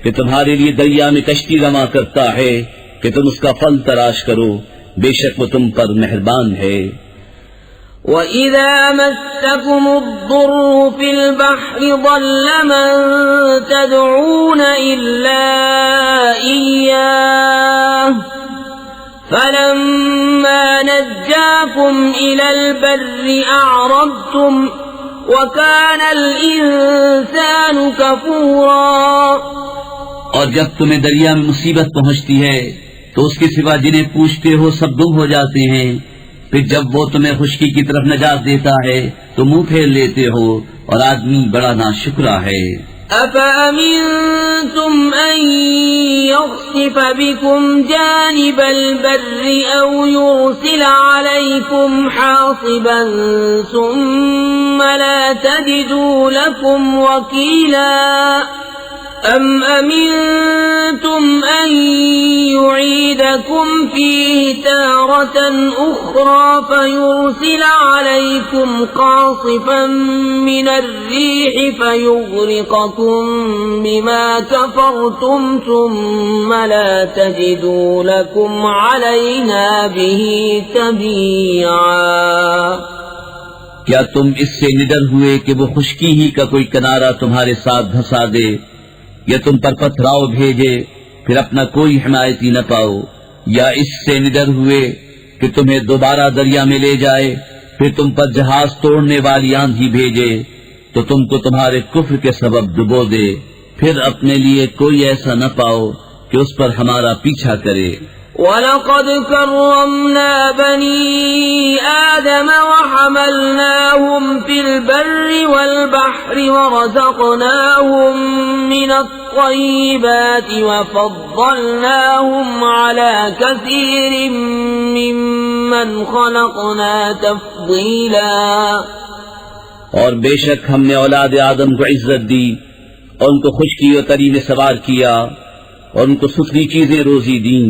کہ تمہارے لیے دریا میں کشتی رواں کرتا ہے کہ تم اس کا پھل تلاش کرو، بے شک وہ تم پر مہربان ہے. وَإِذَا مَسَّكُمُ الضُّرُّ فِي الْبَحْرِ ضَلَّ مَن تَدْعُونَ إِلَّا إِيَّاهُ فَلَمَّا نَجَّاكُمْ إِلَى الْبَرِّ أَعْرَضْتُمْ وَكَانَ الْإِنسَانُ كَفُورًا. اور جب تمہیں دریا میں مصیبت پہنچتی ہے تو اس کے سوا جنہیں پوچھتے ہو سب گم ہو جاتے ہیں، پھر جب وہ تمہیں خشکی کی طرف نجات دیتا ہے تو منہ پھیر لیتے ہو، اور آدمی بڑا ناشکرا ہے. أَفَأَمِنْتُمْ أَنْ يَخْسِفَ بِكُمْ جَانِبَ الْبَرِّ أَوْ يُرْسِلَ عَلَيْكُمْ حَاصِبًا ثُمَّ لَا تَجِدُوا لَكُمْ وَكِيلًا. أَمْ أَمِنْتُمْ أَنْ يُعِيدَكُمْ فِيهِ تَارَةً أُخْرَى فَيُرْسِلَ عَلَيْكُمْ قَاصِفًا مِنَ الرِّيحِ فَيُغْرِقَكُمْ بِمَا كَفَرْتُمْ ثُمَّ لَا تَجِدُوا لَكُمْ عَلَيْنَا بِهِ تَبِيعًا. کیا تم اس سے نڈر ہوئے کہ وہ خشکی ہی کا کوئی کنارہ تمہارے ساتھ دھسا دے، یا تم پر پتھراؤ بھیجے پھر اپنا کوئی حمایتی نہ پاؤ، یا اس سے نڈر ہوئے کہ تمہیں دوبارہ دریا میں لے جائے پھر تم پر جہاز توڑنے والی آندھی بھیجے تو تم کو تمہارے کفر کے سبب ڈبو دے، پھر اپنے لیے کوئی ایسا نہ پاؤ کہ اس پر ہمارا پیچھا کرے. وَلَقَدْ كَرَّمْنَا بَنِي آدَمَ وَحَمَلْنَاهُمْ فِي الْبَرِّ وَالْبَحْرِ وَرَزَقْنَاهُمْ مِنَ الطَّيِّبَاتِ وَفَضَّلْنَاهُمْ عَلَى كَثِيرٍ مِّمَّنْ خَلَقْنَا تَفْضِيلًا. اور بے شک ہم نے اولاد آدم کو عزت دی اور ان کو خشکی و تری میں سوار کیا اور ان کو ستھری چیزیں روزی دیں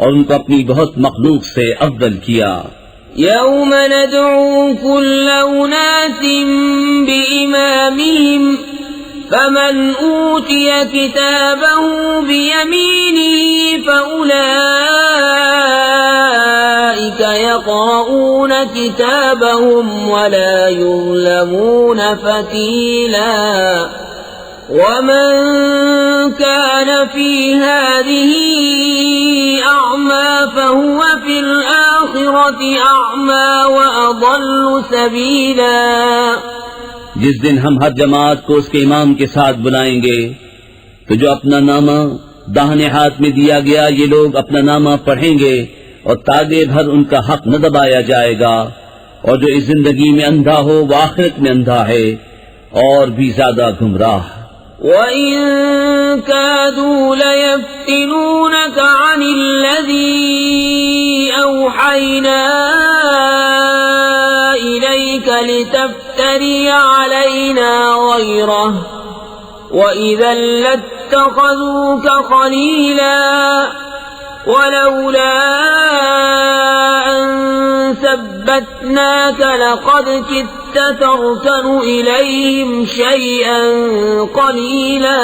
اور ان کو اپنی بہت مخلوق سے افضل کیا. يَوْمَ نَدْعُو كُلَّ أُنَاسٍ بِإِمَامِهِمْ فَمَنْ أُوتِيَ كِتَابَهُ بِيَمِينِهِ فَأُولَئِكَ يَقْرَؤُونَ كِتَابَهُمْ وَلَا يُظْلَمُونَ فَتِيلًا. وَمَنْ كَانَ فِي هَذِهِ أَعْمَى فَهُوَ فِي الْآخِرَةِ أَعْمَى وَأَضَلُّ سَبِيلًا. جس دن ہم ہر جماعت کو اس کے امام کے ساتھ بلائیں گے تو جو اپنا نامہ داہنے ہاتھ میں دیا گیا یہ لوگ اپنا نامہ پڑھیں گے اور تاگے بھر ان کا حق نہ دبایا جائے گا، اور جو اس زندگی میں اندھا ہو وہ آخرت میں اندھا ہے اور بھی زیادہ گمراہ. وَإِن كَادُوا لَيَفْتِنُونَكَ عَنِ الَّذِي أَوْحَيْنَا إِلَيْكَ لِتَفْتَرِيَ عَلَيْنَا غَيْرَهُ وَإِذًا لَاتَّخَذُوكَ خَلِيلًا وَلَوْلَا أَن ثَبَّتْنَاكَ لَقَدْ كِدتَّ تَرْكَنُ إِلَيْهِمْ شَيْئًا قَلِيلًا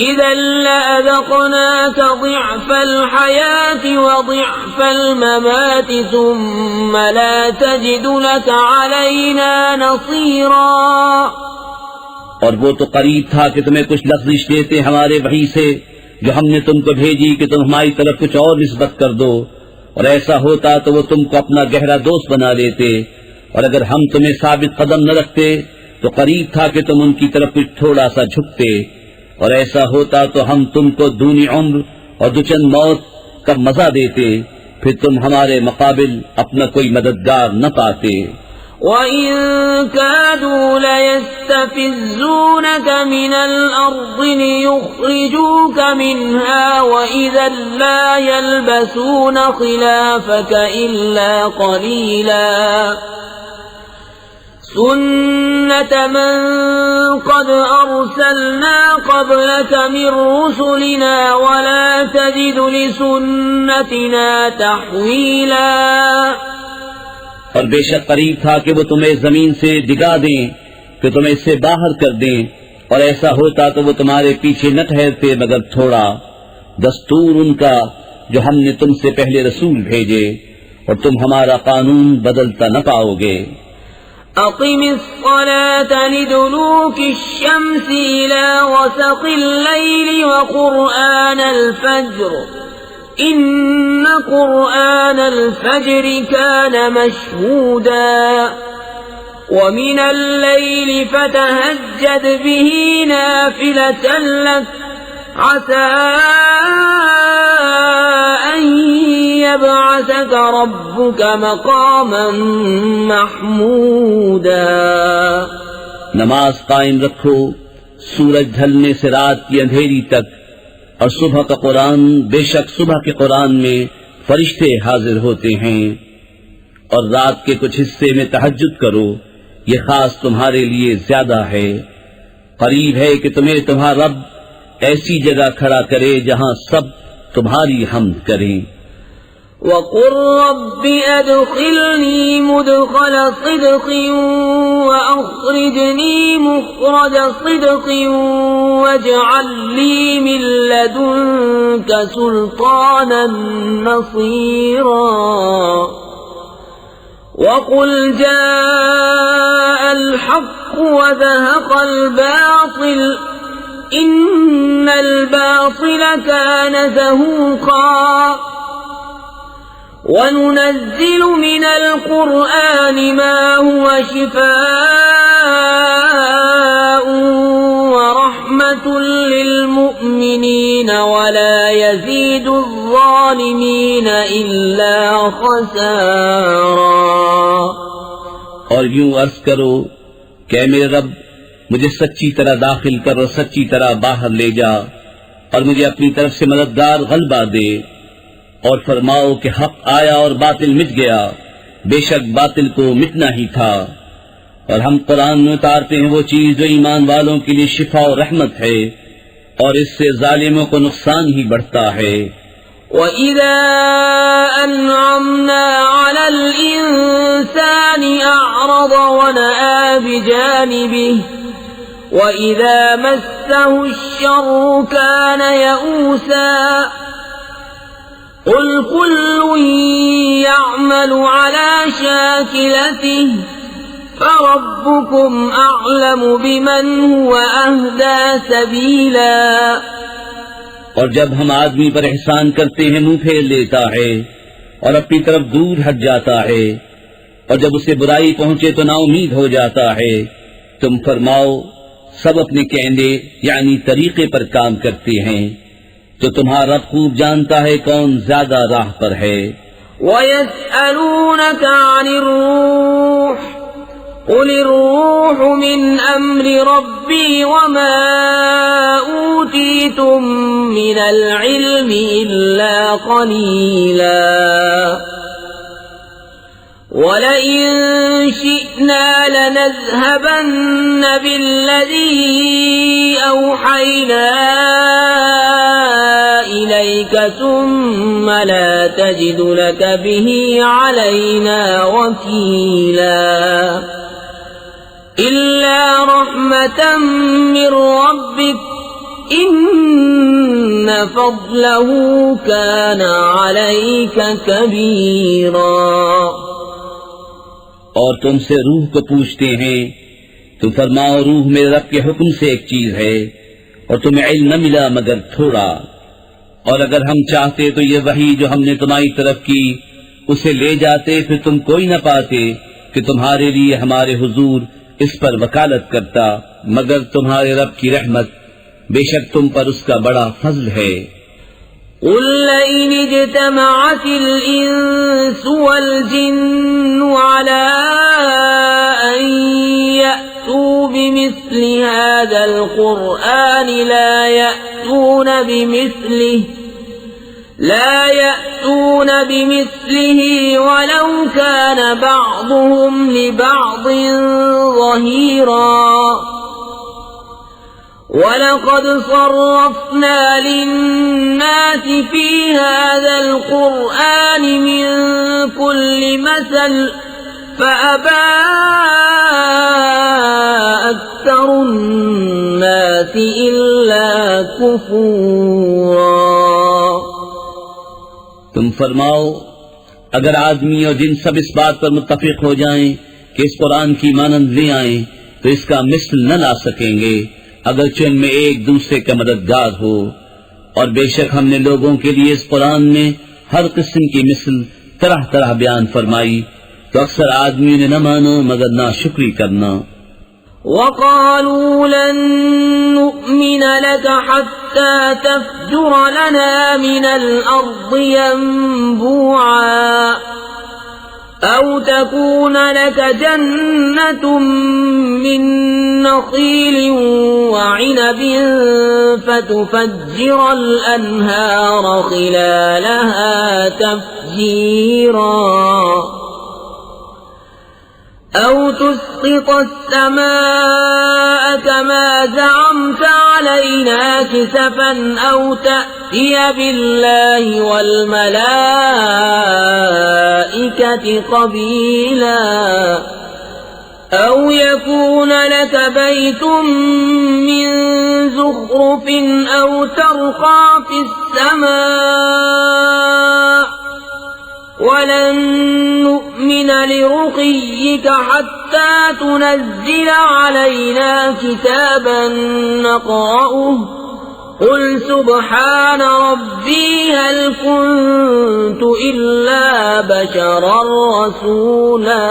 إِذًا لَأَذَقْنَاكَ ضِعْفَ الْحَيَاةِ وَضِعْفَ الْمَمَاتِ ثُمَّ لَا تَجِدُ لَكَ عَلَيْنَا نَصِيرًا۔ اور وہ تو قریب تھا کہ تمہیں کچھ لغزش دیتے ہمارے وحی سے جو ہم نے تم کو بھیجی کہ تم ہماری طرف کچھ اور نسبت کر دو، اور ایسا ہوتا تو وہ تم کو اپنا گہرا دوست بنا لیتے، اور اگر ہم تمہیں ثابت قدم نہ رکھتے تو قریب تھا کہ تم ان کی طرف کچھ تھوڑا سا جھکتے، اور ایسا ہوتا تو ہم تم کو دونی عمر اور دوچند موت کا مزہ دیتے، پھر تم ہمارے مقابل اپنا کوئی مددگار نہ پاتے۔ وَإِن كَادُوا لَيَسْتَفِزُّونَكَ مِنَ الْأَرْضِ لِيُخْرِجُوكَ مِنْهَا وَإِذًا لَّا يَلْبَثُونَ خِلَافَكَ إِلَّا قَلِيلًا سُنَّةَ مَن قَدْ أَرْسَلْنَا قَبْلَكَ مِن رُّسُلِنَا وَلَا تَجِدُ لِسُنَّتِنَا تَحْوِيلًا۔ اور بے شک قریب تھا کہ وہ تمہیں زمین سے ڈگا دیں، کہ تمہیں اس سے باہر کر دیں، اور ایسا ہوتا تو وہ تمہارے پیچھے نہ ٹھہرتے مگر تھوڑا۔ دستور ان کا جو ہم نے تم سے پہلے رسول بھیجے، اور تم ہمارا قانون بدلتا نہ پاؤ گے۔ أقم الصلاة لدلوك الشمس إلى غسق الليل وقرآن الفجر إن قرآن الفجر كان مشهودا ومن الليل فتهجد به نافلة لك عسى أن يبعثك ربك مقاما محمودا۔ نماز قائم رکھو سورج ڈھلنے سے رات کی اندھیری تک، اور صبح کا قرآن، بے شک صبح کے قرآن میں فرشتے حاضر ہوتے ہیں، اور رات کے کچھ حصے میں تہجد کرو، یہ خاص تمہارے لیے زیادہ ہے۔ قریب ہے کہ تمہیں تمہارا رب ایسی جگہ کھڑا کرے جہاں سب تمہاری حمد کریں۔ وَقُلْ رَبِّ أَدْخِلْنِي مُدْخَلَ صِدْقٍ وَأَخْرِجْنِي مُخْرَجَ صِدْقٍ وَاجْعَل لِّي مِن لَّدُنكَ سُلْطَانًا نَّصِيرًا وَقُلْ جَاءَ الْحَقُّ وَزَهَقَ الْبَاطِلُ إِنَّ الْبَاطِلَ كَانَ زَهُوقًا۔ وَنُنَزِّلُ مِنَ الْقُرْآنِ مَا هُوَ شِفَاءٌ وَرَحْمَةٌ لِّلْمُؤْمِنِينَ وَلَا يَزِيدُ الظَّالِمِينَ إِلَّا خَسَارًا۔ اور یوں عرض کرو کہ اے میرے رب، مجھے سچی طرح داخل کر اور سچی طرح باہر لے جا، اور مجھے اپنی طرف سے مددگار غلبہ دے، اور فرماؤ کہ حق آیا اور باطل مٹ گیا، بے شک باطل کو مٹنا ہی تھا۔ اور ہم قرآن میں اتارتے ہیں وہ چیز جو ایمان والوں کے لیے شفا و رحمت ہے، اور اس سے ظالموں کو نقصان ہی بڑھتا ہے۔ وَإِذَا أَنْعَمْنَا عَلَى الْإِنسَانِ أَعْرَضَ وَنَأَىٰ بِجَانِبِهِ وَإِذَا مَسَّهُ الشَّرُّ كَانَ يَئُوسًا قُلْ كُلٌّ يَعْمَلُ عَلَى شَاكِلَتِهِ فَرَبُّكُمْ أَعْلَمُ بِمَنْ هُوَ أَهْدَىٰ سَبِيلًا۔ اور جب ہم آدمی پر احسان کرتے ہیں منہ پھیر لیتا ہے اور اپنی طرف دور ہٹ جاتا ہے، اور جب اسے برائی پہنچے تو نا امید ہو جاتا ہے۔ تم فرماؤ سب اپنے کہنے یعنی طریقے پر کام کرتے ہیں، تو تمہارا رب خوب جانتا ہے کون زیادہ راہ پر ہے۔ وَيَسْأَلُونَكَ عَنِ الرُّوحِ قل الروح من أمر ربي وما أوتيتم من العلم إلا قليلا ولئن شئنا لنذهبن بالذي أوحينا إليك ثم لا تجد لك به علينا وكيلا إلا رحمة من ربك إن فضله كان عليك كبيرا. اور تم سے روح کو پوچھتے ہیں تو فرماؤ روح میرے رب کے حکم سے ایک چیز ہے اور تمہیں علم نہ ملا مگر تھوڑا، اور اگر ہم چاہتے تو یہ وحی جو ہم نے تمہاری طرف کی اسے لے جاتے پھر تم کوئی نہ پاتے کہ تمہارے لیے ہمارے حضور اس پر وکالت کرتا مگر تمہارے رب کی رحمت، بے شک تم پر اس کا بڑا فضل ہے. قل لئن اجتمعت الإنس والجن على أن يأتوا بمثل هذا القرآن لا يأتون بمثله ولو كان بعضهم لبعض ظهيرا. وَلَقَدْ صَرَّفْنَا لِلنَّاسِ فِي هَذَا الْقُرْآنِ مِنْ كُلِّ مَثَلٍ فَأَبَى أَكْثَرُ النَّاسِ إِلَّا كُفُورًا. تم فرماؤ اگر آدمی اور جن سب اس بات پر متفق ہو جائیں کہ اس قرآن کی مانند لے آئیں تو اس کا مثل نہ لا سکیں گے اگرچہ ان میں ایک دوسرے کا مددگار ہو، اور بے شک ہم نے لوگوں کے لیے اس قرآن میں ہر قسم کی مثل طرح طرح بیان فرمائی تو اکثر آدمی نے نہ مانو مگر ناشکری کرنا. وَقَالُوا لَن نُّؤْمِنَ لَكَ حَتَّى تَفْجُرَ لَنَا مِنَ الْأَرْضِ يَنبُوعًا أَوْ تَكُونَ لَكَ جَنَّةٌ مِّن نَّخِيلٍ وَعِنَبٍ فَتُفَجِّرَ الْأَنْهَارَ خِلَالَهَا تَفْجِيرًا أَوْ تُسْقِطَ السَّمَاءَ كَمَا زَعَمْتَ عَلَيْنَا كِسَفًا أَوْ تَأْتِيَ بِاللَّهِ وَالْمَلَائِكَةِ قَبِيلًا أَوْ يَكُونَ لَكَ بَيْتٌ مِّن زُخْرُفٍ أَوْ تَرْقَىٰ فِي السَّمَاءِ وَلَن نُّؤْمِنَ لِرُقِيِّكَ حَتَّىٰ تُنَزِّلَ عَلَيْنَا كِتَابًا نَّقْرَؤُهُ قُلْ سُبْحَانَ رَبِّي هَلْ كُنتُ إِلَّا بَشَرًا رَّسُولًا.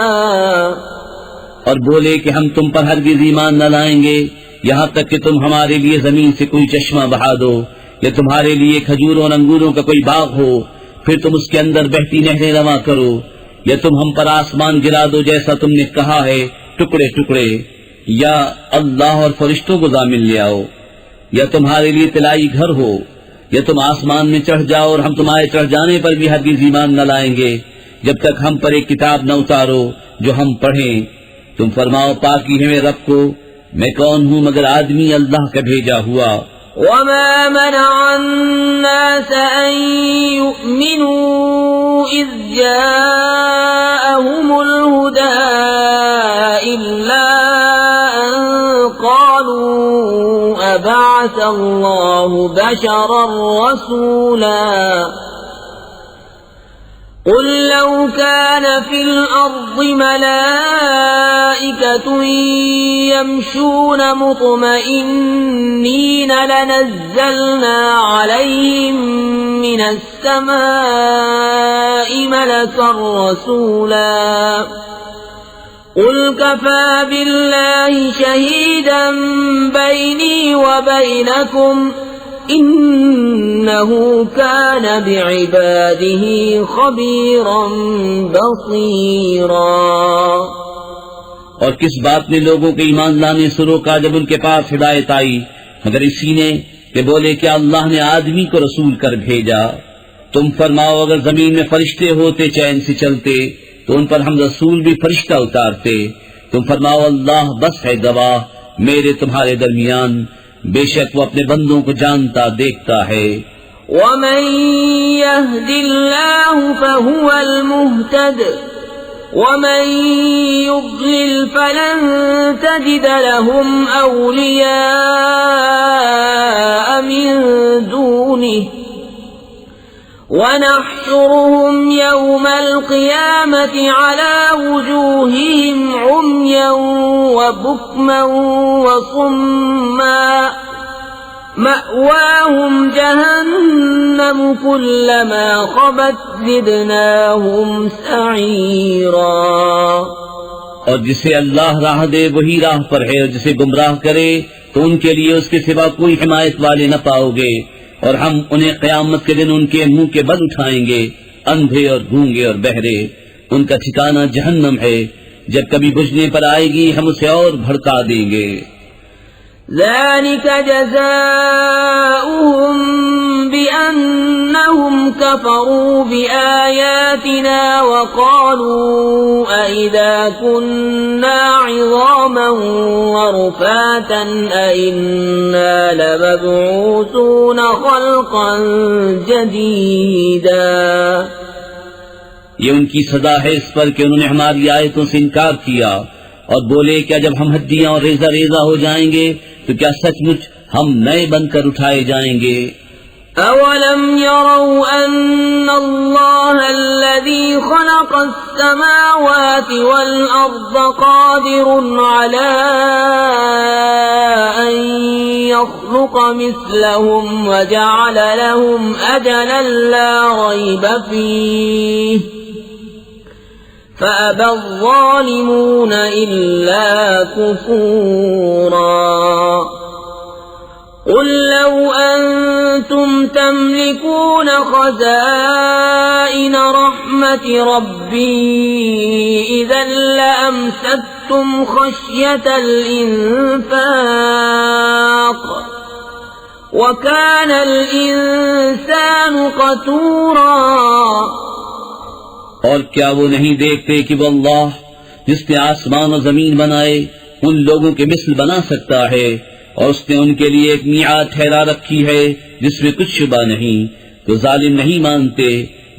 اور بولے کہ ہم تم پر ہرگز ایمان نہ لائیں گے یہاں تک کہ تم ہمارے لیے زمین سے کوئی چشمہ بہا دو یا تمہارے لیے کھجوروں اور انگوروں کا کوئی باغ ہو پھر تم اس کے اندر بہتی نہریں رواں کرو، یا تم ہم پر آسمان گرا دو جیسا تم نے کہا ہے ٹکڑے ٹکڑے، یا اللہ اور فرشتوں کو ضامن لے آؤ، یا تمہارے لیے طلائی گھر ہو، یا تم آسمان میں چڑھ جاؤ اور ہم تمہارے چڑھ جانے پر بھی ہرگز ایمان نہ لائیں گے جب تک ہم پر ایک کتاب نہ اتارو جو ہم پڑھیں. تم فرماؤ پاکی ہے میرے رب کو، میں کون ہوں مگر آدمی اللہ کا بھیجا ہوا. وَمَا مَنَعَ النَّاسَ أَن يُؤْمِنُوا إِذْ جَاءَهُمُ الْهُدَىٰ إِلَّا أَن قَالُوا أَبَعَثَ اللَّهُ بَشَرًا رَّسُولًا. قُل لَّوْ كَانَ فِي الْأَرْضِ مَلَائِكَةٌ يَمْشُونَ مُطْمَئِنِّينَ لَنَزَّلْنَا عَلَيْهِم مِّنَ السَّمَاءِ مَلَكًا رَّسُولًا. قُلْ كَفَىٰ بِاللَّهِ شَهِيدًا بَيْنِي وَبَيْنَكُمْ إِنَّهُ كَانَ بِعِبَادِهِ خَبِيرًا بَصِيرًا. اور کس بات نے لوگوں کے ایمان لانے سے روکا جب ان کے پاس ہدایت آئی مگر اسی نے کہ بولے کہ اللہ نے آدمی کو رسول کر بھیجا. تم فرماؤ اگر زمین میں فرشتے ہوتے چین سے چلتے تو ان پر ہم رسول بھی فرشتہ اتارتے. تم فرماؤ اللہ بس ہے گواہ میرے تمہارے درمیان، بے شک وہ اپنے بندوں کو جانتا دیکھتا ہے. ومن يهد الله فهو المهتد ومن يضلل فلن تجد لهم أولياء من دونه ونحشرهم يوم القيامة على وجوههم عميا وبكما وصما مأواهم جهنم كلما خبت زدناهم سعيرا. اور جسے اللہ راہ دے وہی راہ پر ہے، اور جسے گمراہ کرے تو ان کے لیے اس کے سوا کوئی حمایت والے نہ پاؤ گے. اور ہم انہیں قیامت کے دن ان کے منہ کے بل اٹھائیں گے، اندھے اور گونگے اور بہرے. ان کا ٹھکانہ جہنم ہے، جب کبھی بجھنے پر آئے گی ہم اسے اور بھڑکا دیں گے. ذلك جزاؤهم بأنهم كفروا بآياتنا وقالوا أئذا كنا عظاما ورفاتا أئنا لمبعوثون خلقا جديدا. یہ ان کی سزا ہے اس پر کہ انہوں نے ہماری آیتوں سے انکار کیا اور بولے کیا جب ہم ہڈیاں اور ریزہ ریزہ ہو جائیں گے تو کیا سچ مچ ہم نئے بن کر اٹھائے جائیں گے. اولم يروا ان اللہ الذي خلق السماوات والارض قادر على ان يخلق مثلهم وجعل لهم اجلا لا ريب فيه فأبى الظالمون إلا كفورا. قل لو أنتم تملكون خزائن رحمة ربي إذا لأمسكتم خشية الإنفاق وكان الإنسان قتورا. اور کیا وہ نہیں دیکھتے کہ وہ اللہ جس نے آسمان و زمین بنائے ان لوگوں کے مثل بنا سکتا ہے، اور اس نے ان کے لیے ایک میعاد ٹھہرا رکھی ہے جس میں کچھ شبہ نہیں، تو ظالم نہیں مانتے،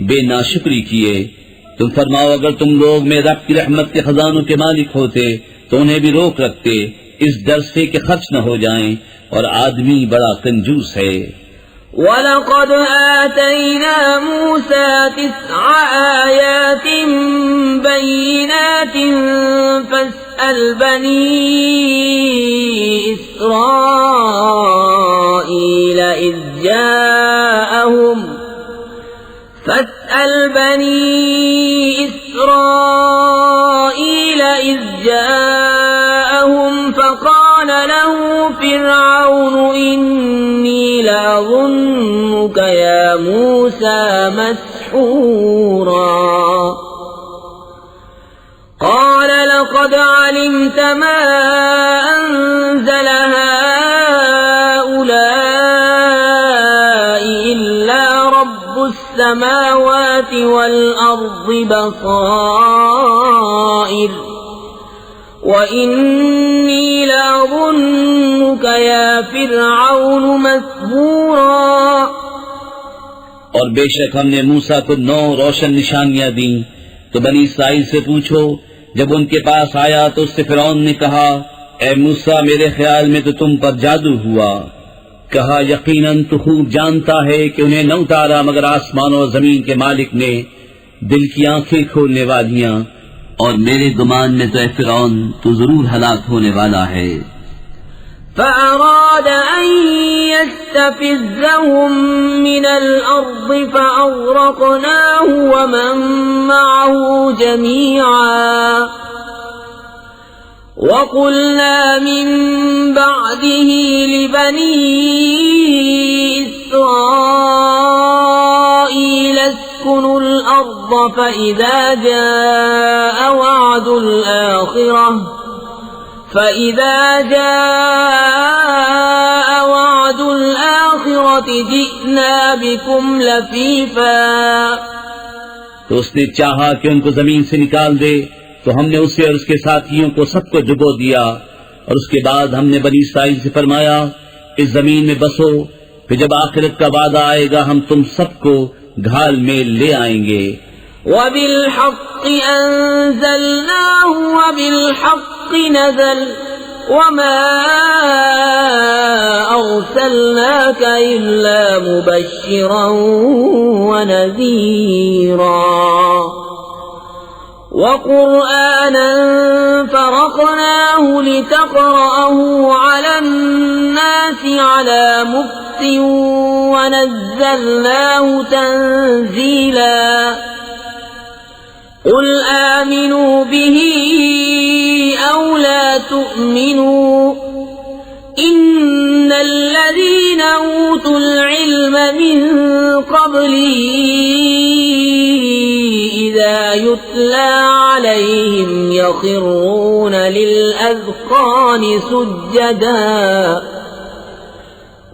بے ناشکری کیے. تم فرماؤ اگر تم لوگ میں رب کی رحمت کے خزانوں کے مالک ہوتے تو انہیں بھی روک رکھتے اس ڈر سے کہ خرچ نہ ہو جائیں، اور آدمی بڑا کنجوس ہے. وَلَقَدْ آتَيْنَا مُوسَى 9 آيَاتٍ بَيِّنَاتٍ فَاسْأَلْ بَنِي إِسْرَائِيلَ إِذْ جاءهم فقال له فرعون إني لأظنك يا موسى مسحورا. قال لقد علمت ما أنزل هؤلاء إلا رب السماوات والأرض بصائر وَإِنِّي لَأَظُنُّكَ يَا فِرْعَوْنُ مَثْبُورًا. اور بے شک ہم نے موسیٰ کو 9 روشن نشانیاں دیں. تو بنی اسرائیل سے پوچھو جب ان کے پاس آیا تو اس سے فرعون نے کہا اے موسیٰ میرے خیال میں تو تم پر جادو ہوا. کہا یقیناً تو خوب جانتا ہے کہ انہیں نہ اتارا مگر آسمان و زمین کے مالک نے، دل کی آنکھیں کھولنے والیاں، اور میرے گمان میں تو اے فرعون تو ضرور ہلاک ہونے والا ہے. فأراد أن يستفزهم من الأرض فأغرقناه ومن معه جميعا. وقلنا من بعده لبني إسرائيل اسكنوا الأرض فإذا جاء وعد الآخرة فَإِذَا جَاءَ وَعْدُ الْآخِرَةِ جِئْنَا بِكُمْ لَفِيفًا. تو اس نے چاہا کہ ان کو زمین سے نکال دے تو ہم نے اسے اور اس کے ساتھیوں کو سب کو ڈبو دیا، اور اس کے بعد ہم نے بنی اسرائیل سے فرمایا اس زمین میں بسو، پھر جب آخرت کا وعدہ آئے گا ہم تم سب کو گھال میں لے آئیں گے. وَبِالْحَقِّ أَنزَلْنَاهُ وَبِالْحَقِّ نَزَلَ وَمَا أَرْسَلْنَاكَ إِلَّا مُبَشِّرًا وَنَذِيرًا. وَقُرْآنًا فَرَقْنَاهُ لِتَقْرَأَهُ عَلَى النَّاسِ عَلَى مُكْثٍ وَنَزَّلْنَاهُ تَنزِيلًا. قُلْ آمِنُوا بِهِ أَوْ لَا تُؤْمِنُوا إِنَّ الَّذِينَ أُوتُوا الْعِلْمَ مِنْ قَبْلِهِ إِذَا يُتْلَى عَلَيْهِمْ يَخِرُّونَ لِلْأَذْقَانِ سُجَّدًا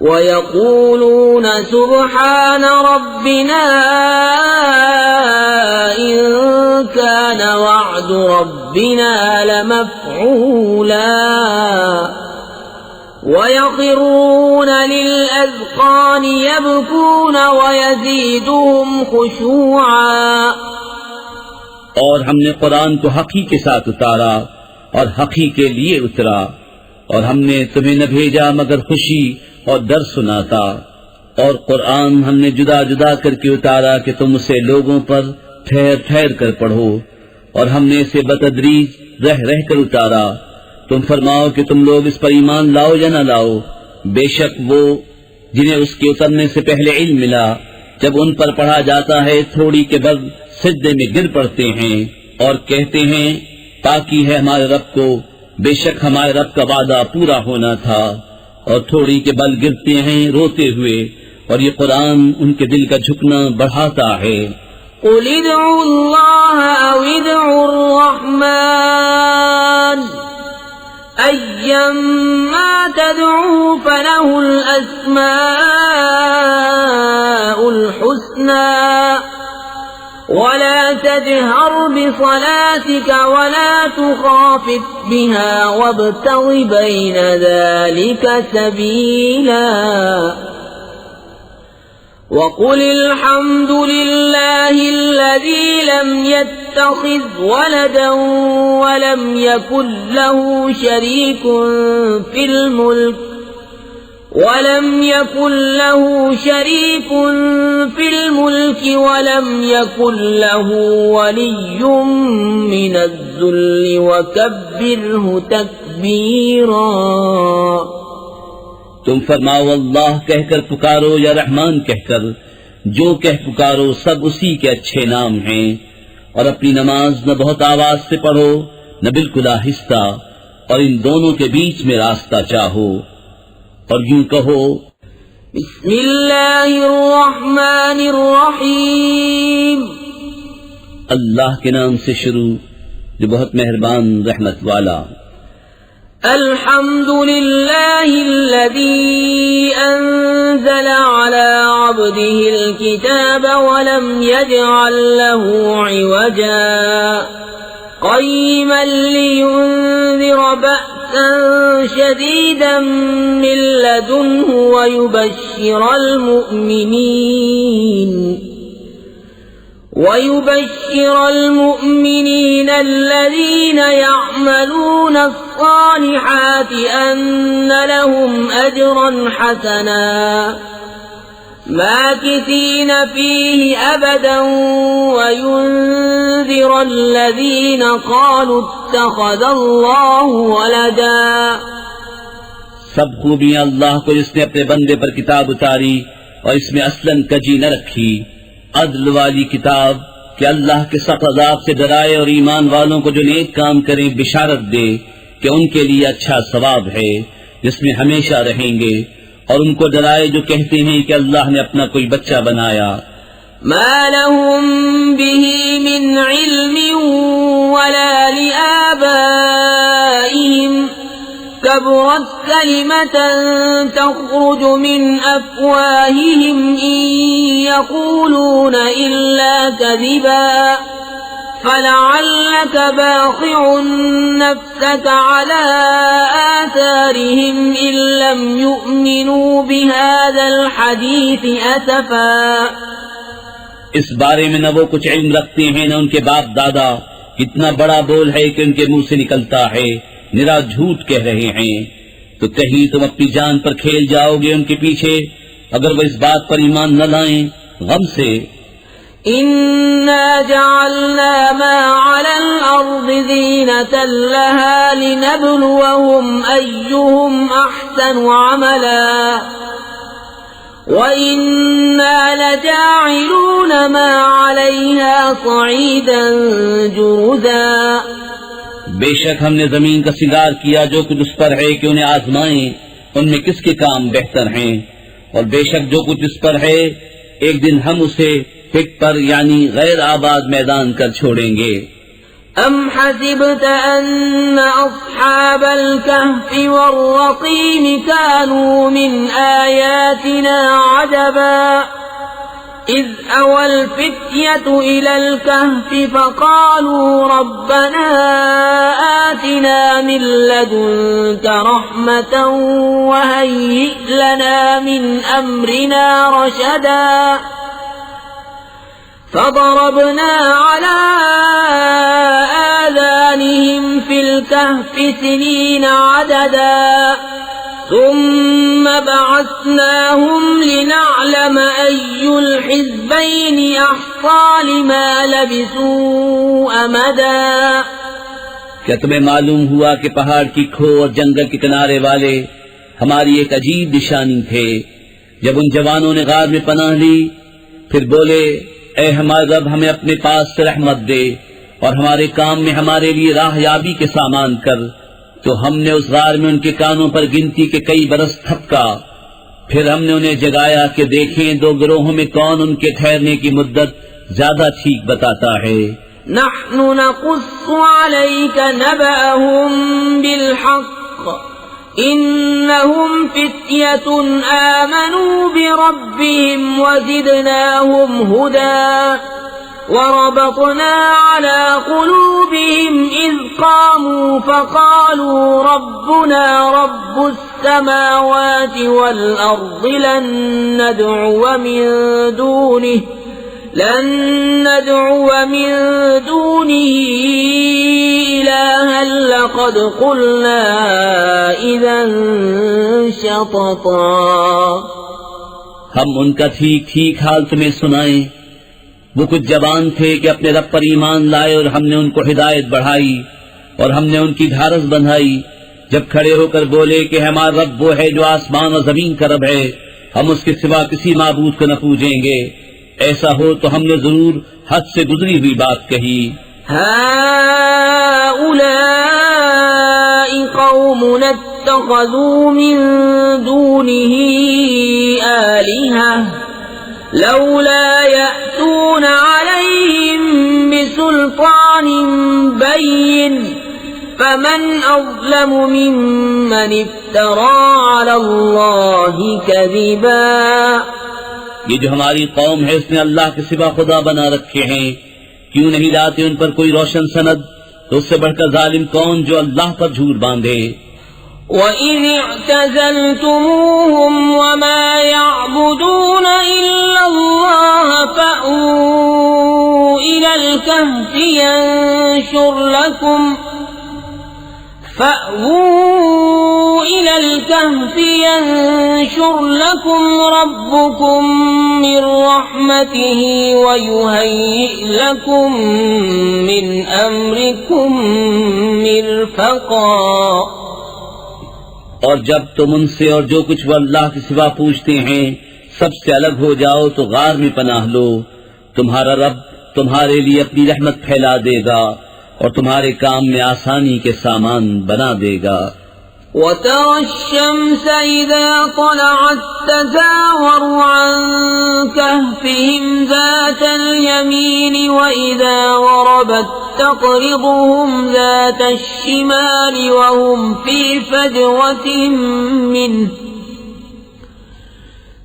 وَيَقُولُونَ سُبْحَانَ رَبِّنَا إِن كَانَ وَعْدُ رَبِّنَا لَمَفْعُولًا. وَيَخِرُّونَ لِلْأَذْقَانِ يَبْكُونَ وَيَزِيدُهُمْ خُشُوعًا. اور ہم نے قرآن کو حقی کے ساتھ اتارا اور حقی کے لیے اترا، اور ہم نے تمہیں نہ بھیجا مگر خوشی اور ڈر سناتا، اور قرآن ہم نے جدا جدا کر کے اتارا کہ تم اسے لوگوں پر ٹھہر ٹھہر کر پڑھو، اور ہم نے اسے بتدریج رہ رہ کر اتارا. تم فرماؤ کہ تم لوگ اس پر ایمان لاؤ یا نہ لاؤ، بے شک وہ جنہیں اس کے اترنے سے پہلے علم ملا جب ان پر پڑھا جاتا ہے تھوڑی کے بعد سجدے میں گر پڑتے ہیں اور کہتے ہیں پاکی ہے ہمارے رب کو، بے شک ہمارے رب کا وعدہ پورا ہونا تھا، اور تھوڑی کے بل گرتے ہیں روتے ہوئے، اور یہ قرآن ان کے دل کا جھکنا بڑھاتا ہے. قُلِ ادْعُوا اللَّهَ أَوِ ادْعُوا الرَّحْمَنَ أَيًّمَّا تَدْعُوا فَلَهُ الْأَسْمَاءُ الْحُسْنَى وَلَا تَجْهَرْ بِصَلَاتِكَ وَلَا تُخَافِتْ بِهَا وَابْتَغِ بَيْنَ ذَلِكَ سَبِيلًا. وَقُلِ الْحَمْدُ لِلَّهِ الَّذِي لَمْ يَتَّخِذْ وَلَدًا وَلَمْ يَكُنْ لَهُ شَرِيكٌ فِي الْمُلْكِ وَلَمْ يَكُنْ لَهُ وَلِيٌّ مِّنَ الذُّلِّ وَكَبِّرْهُ تَكْبِيرًا. تم فرماؤ اللہ کہہ کر پکارو یا رحمان کہہ کر، جو کہہ پکارو سب اسی کے اچھے نام ہیں، اور اپنی نماز نہ بہت آواز سے پڑھو نہ بالکل آہستہ، اور ان دونوں کے بیچ میں راستہ چاہو، اور یوں کہو بسم اللہ الرحمن الرحیم. اللہ کے نام سے شروع جو بہت مہربان رحمت والا. الحمد للہ الذی انزل على عبده الكتاب ولم يجعل له عوجا قیما لینذر بأسا شدیدا من لدنه ويبشر المؤمنين الذين يعملون الصالحات أن لهم أجرا حسنا ماكثين فيه أبدا وينذر الذين قالوا اتخذ الله ولدا. سب خوبیاں اللہ کو جس نے اپنے بندے پر کتاب اتاری اور اس میں اصلاً کجی نہ رکھی، عدل والی کتاب کہ اللہ کے سخت عذاب سے ڈرائے اور ایمان والوں کو جو نیک کام کریں بشارت دے کہ ان کے لیے اچھا ثواب ہے جس میں ہمیشہ رہیں گے، اور ان کو ڈرائے جو کہتے ہیں کہ اللہ نے اپنا کوئی بچہ بنایا. ما لهم به من علم ولا لآبائهم كبرت كلمة تخرج من أفواههم إن يقولون إلا كذبا فلعلك باخع نفسك على آثارهم إن لم يؤمنوا بهذا الحديث أسفا. اس بارے میں نہ وہ کچھ علم رکھتے ہیں نہ ان کے باپ دادا. کتنا بڑا بول ہے کہ ان کے منہ سے نکلتا ہے، نرا جھوٹ کہہ رہے ہیں. تو کہیں تم اپنی جان پر کھیل جاؤ گے ان کے پیچھے اگر وہ اس بات پر ایمان نہ لائیں. غم سے إنا جعلنا ما على الأرض زينة لها لنبلوهم أيهم أحسن عملا وإنا لجاعلون ما عليها صعيدا جرزا. بے شک ہم نے زمین کا سنگار کیا جو کچھ اس پر ہے کہ انہیں آزمائیں ان میں کس کے کام بہتر ہیں، اور بے شک جو کچھ اس پر ہے ایک دن ہم اسے پک پر یعنی غیر آباد میدان کر چھوڑیں گے. أم حسبت أن أصحاب الكهف والرقيم كانوا من آياتنا عجبا إذ أوى الفتية إلى الكهف فقالوا ربنا آتنا من لدنك رحمة وهيئ لنا من أمرنا رشدا فضربنا على آذانهم في الكهف سنين عددا ثم بعثناهم لنعلم أي الحزبين أحصى لما لبثوا أمدا. کیا تمہیں معلوم ہوا کہ پہاڑ کی کھو اور جنگل کے کنارے والے ہماری ایک عجیب نشانی تھے؟ جب ان جوانوں نے غار میں پناہ لی پھر بولے اے ہمارے رب ہمیں اپنے پاس سے رحمت دے اور ہمارے کام میں ہمارے لیے راہ یابی کے سامان کر، تو ہم نے اس غار میں ان کے کانوں پر گنتی کے کئی برس تھپکا. پھر ہم نے انہیں جگایا کہ دیکھیں دو گروہوں میں کون ان کے ٹھہرنے کی مدت زیادہ ٹھیک بتاتا ہے. نحن نقص عليك نبأهم بالحق إنهم فتية آمنوا بربهم وزدناهم هدى وربطنا على قلوبهم إذ قاموا فقالوا ربنا رب السماوات والأرض لن ندعو من دونه إلها لقد قلنا إذا شططا. ہم ان کا ٹھیک ٹھیک حال تمہیں سنائیں. وہ کچھ جوان تھے کہ اپنے رب پر ایمان لائے اور ہم نے ان کو ہدایت بڑھائی اور ہم نے ان کی ڈھارس بندھائی. جب کھڑے ہو کر بولے کہ ہمارا رب وہ ہے جو آسمان اور زمین کا رب ہے، ہم اس کے سوا کسی معبود کو نہ پوجیں گے. ایسا ہو تو ہم نے ضرور حد سے گزری ہوئی بات کہی. هؤلاء قوم اتخذوا من دونه آلهة لولا يأتون عليهم بسلطان بين فمن أظلم ممن افترى على الله كذبا. یہ جو ہماری قوم ہے اس نے اللہ کے سوا خدا بنا رکھے ہیں، کیوں نہیں لاتے ان پر کوئی روشن سند؟ تو اس سے بڑھ کر ظالم کون جو اللہ پر جھوٹ باندھے. وَإِذِ اعْتَزَلْتُمُوهُمْ وَمَا يَعْبُدُونَ إِلَّا اللَّهَ فَأْوُوا إِلَى الْكَهْفِ يَنشُرْ لَكُمْ رَبُّكُمْ مِنْ رَحْمَتِهِ وَيُهَيِّئْ لَكُمْ مِنْ أَمْرِكُمْ مِرْفَقًا. اور جب تم ان سے اور جو کچھ وہ اللہ کے سوا پوچھتے ہیں سب سے الگ ہو جاؤ تو غار میں پناہ لو. تمہارا رب تمہارے لیے اپنی رحمت پھیلا دے گا اور تمہارے کام میں آسانی کے سامان بنا دے گا. وترى الشمس إذا طلعت تزاور عن كهفهم ذات اليمين وإذا غربت تقرضهم ذات الشمال وهم في فجوة منه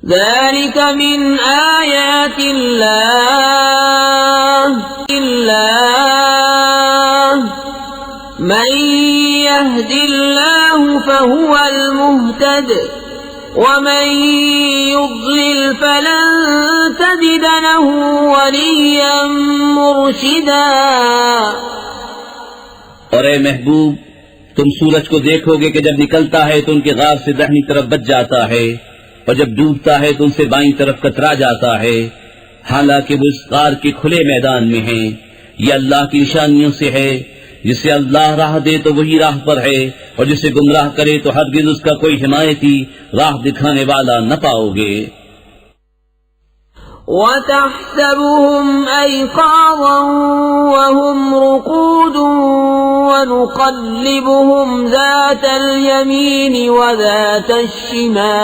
ذلك من آيات الله من يهد الله فهو المهتد ومن يضلل فلن تجد له وليا مرشدا. اور اے محبوب تم سورج کو دیکھو گے کہ جب نکلتا ہے تو ان کے غار سے داہنی طرف بچ جاتا ہے اور جب ڈوبتا ہے تو ان سے بائیں طرف کترا جاتا ہے، حالانکہ وہ اس غار کے کھلے میدان میں ہیں. یہ اللہ کی نشانیوں سے ہے، جسے اللہ راہ دے تو وہی راہ پر ہے اور جسے گمراہ کرے تو ہرگز اس کا کوئی حمایتی راہ دکھانے والا نہ پاؤ گے. وَتَحْسَبُهُمْ أَيْقَاظًا وَهُمْ رُقُودٌ وَنُقَلِّبُهُمْ ذَاتَ الْيَمِينِ وَذَاتَ الشِّمَالِ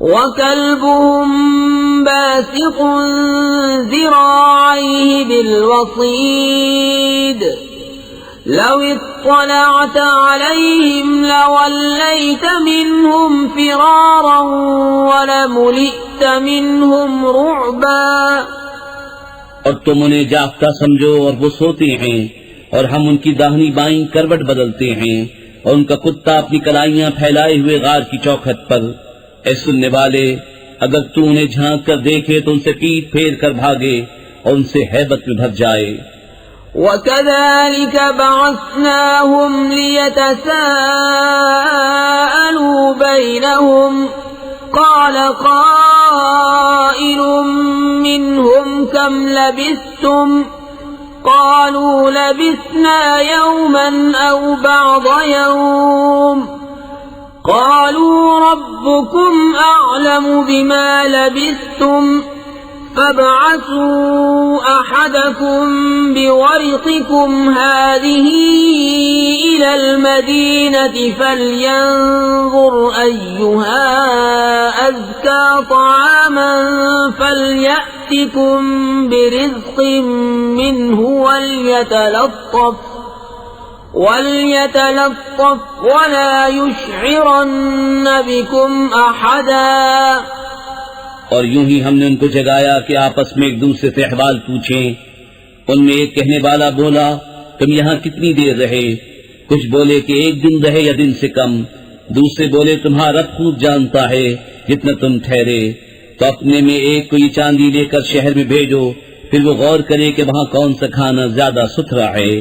وَكَلْبُهُمْ بَاسِطٌ ذِرَاعَيْهِ بِالْوَصِيدِ لو اطلعت عليهم لوليت منهم فرارا ولملئت منهم رعبا. اور تم انہیں جاگتا سمجھو اور وہ سوتے ہیں، اور ہم ان کی داہنی بائیں کروٹ بدلتے ہیں اور ان کا کتا اپنی کلائیاں پھیلائے ہوئے غار کی چوکھٹ پر. اے سننے والے، اگر تو انہیں جھانک کر دیکھے تو ان سے پیٹ پھیر کر بھاگے اور ان سے ہیبت میں بھر جائے. وَكَذَلِكَ بَعَثْنَاهُمْ لِيَتَسَاءَلُوا بَيْنَهُمْ قَالَ قَائِلٌ مِّنْهُمْ كَمْ لَبِثْتُمْ قَالُوا لَبِثْنَا يَوْمًا أَوْ بَعْضَ يَوْمٍ قَالُوا رَبُّكُمْ أَعْلَمُ بِمَا لَبِثْتُمْ فابعثوا أحدكم بورقكم هذه إلى المدينة فلينظر أيها أزكى طعاما فليأتكم برزق منه وليتلطف ولا يشعرن بكم أحدا. اور یوں ہی ہم نے ان کو جگایا کہ آپس میں ایک دوسرے سے احوال پوچھیں. ان میں ایک کہنے والا بولا تم یہاں کتنی دیر رہے؟ کچھ بولے کہ 1 دن رہے یا دن سے کم. دوسرے بولے تمہارا رب خوب جانتا ہے جتنا تم ٹھہرے. تو اپنے میں ایک کو یہ چاندی لے کر شہر میں بھیجو، پھر وہ غور کرے کہ وہاں کون سا کھانا زیادہ ستھرا ہے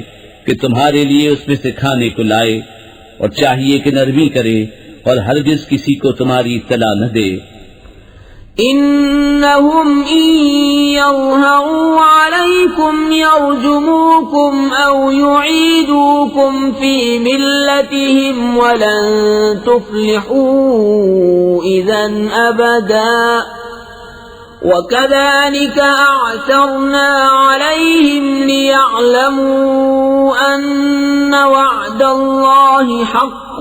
کہ تمہارے لیے اس میں سے کھانے کو لائے، اور چاہیے کہ نرمی کرے اور ہرگز کسی کو تمہاری اطلاع نہ دے. إنهم إن يظهروا عليكم يرجموكم أو يعيدوكم في ملتهم ولن تفلحوا إذن أبدا. وكذلك أعثرنا عليهم ليعلموا أن وعد الله حق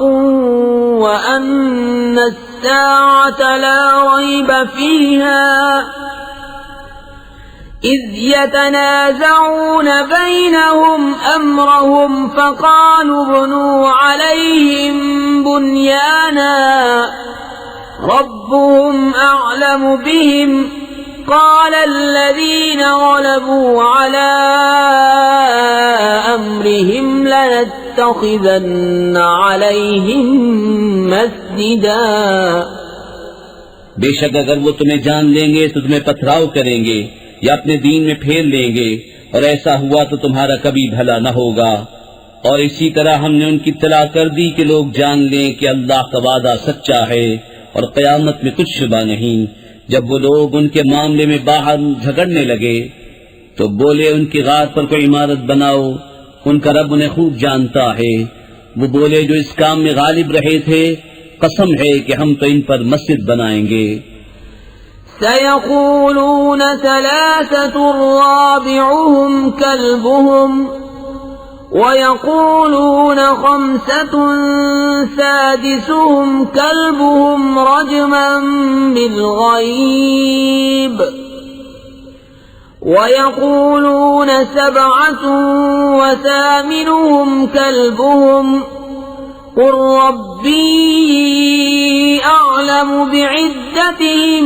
وأن الساعة لا ريب فيها إذ يتنازعون بينهم أمرهم فقالوا ابنوا عليهم بنيانا ربهم أعلم بهم قال الذين غلبوا على أمرهم لنتخذن عليهم مسجدا. بے شک اگر وہ تمہیں جان لیں گے تو تمہیں پتھراؤ کریں گے یا اپنے دین میں پھیر لیں گے، اور ایسا ہوا تو تمہارا کبھی بھلا نہ ہوگا. اور اسی طرح ہم نے ان کی اطلاع کر دی کہ لوگ جان لیں کہ اللہ کا وعدہ سچا ہے اور قیامت میں کچھ شبہ نہیں. جب وہ لوگ ان کے معاملے میں باہر جھگڑنے لگے تو بولے ان کی غار پر کوئی عمارت بناؤ، ان کا رب انہیں خوب جانتا ہے. وہ بولے جو اس کام میں غالب رہے تھے قسم ہے کہ ہم تو ان پر مسجد بنائیں گے. سيقولون ثلاثة رابعهم كلبهم ويقولون خمسة سادسهم كلبهم رجما بالغيب ويقولون سبعة وثامنهم كلبهم قل ربي أعلم بعدتهم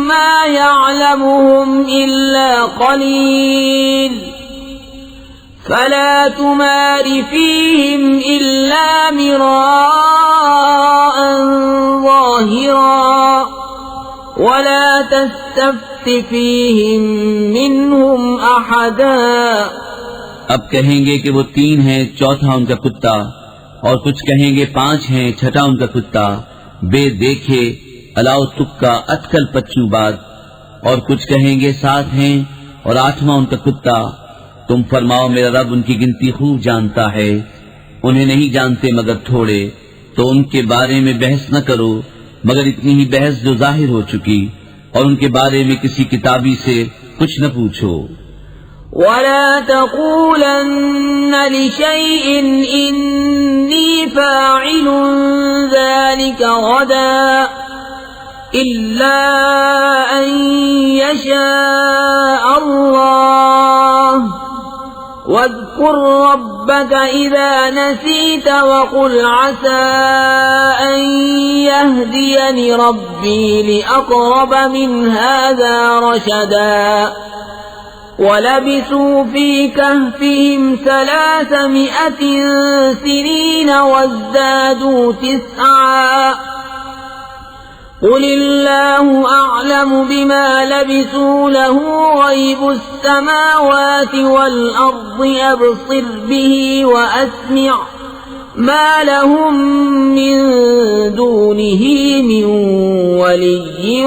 ما يعلمهم إلا قليل فلا تمار فيهم إلا مراء ظاهرا ولا تستفت فيهم منهم أحدا. اب کہیں گے کہ وہ 3 ہیں، چوتھا ان کا کتا، اور کچھ کہیں گے 5 ہیں، چھٹا ان کا کتا، بے دیکھے الاؤ تکا اتکل پچو بات، اور کچھ کہیں گے 7 ہیں اور 8واں ان کا کتا. تم فرماؤ میرا رب ان کی گنتی خوب جانتا ہے، انہیں نہیں جانتے مگر تھوڑے، تو ان کے بارے میں بحث نہ کرو مگر اتنی ہی بحث جو ظاہر ہو چکی، اور ان کے بارے میں کسی کتابی سے کچھ نہ پوچھو. ولا تقولن لشيء إني فاعل ذلك غدا إلا أن يشاء الله واذكر ربك إذا نسيت وقل عسى أن يهديني ربي لأقرب من هذا رشدا. ولبثوا في كهفهم 300 سنين وازدادوا 9 قل الله أعلم بما لبثوا له غيب السماوات والأرض أبصر به وأسمع ما لهم من دونه من ولي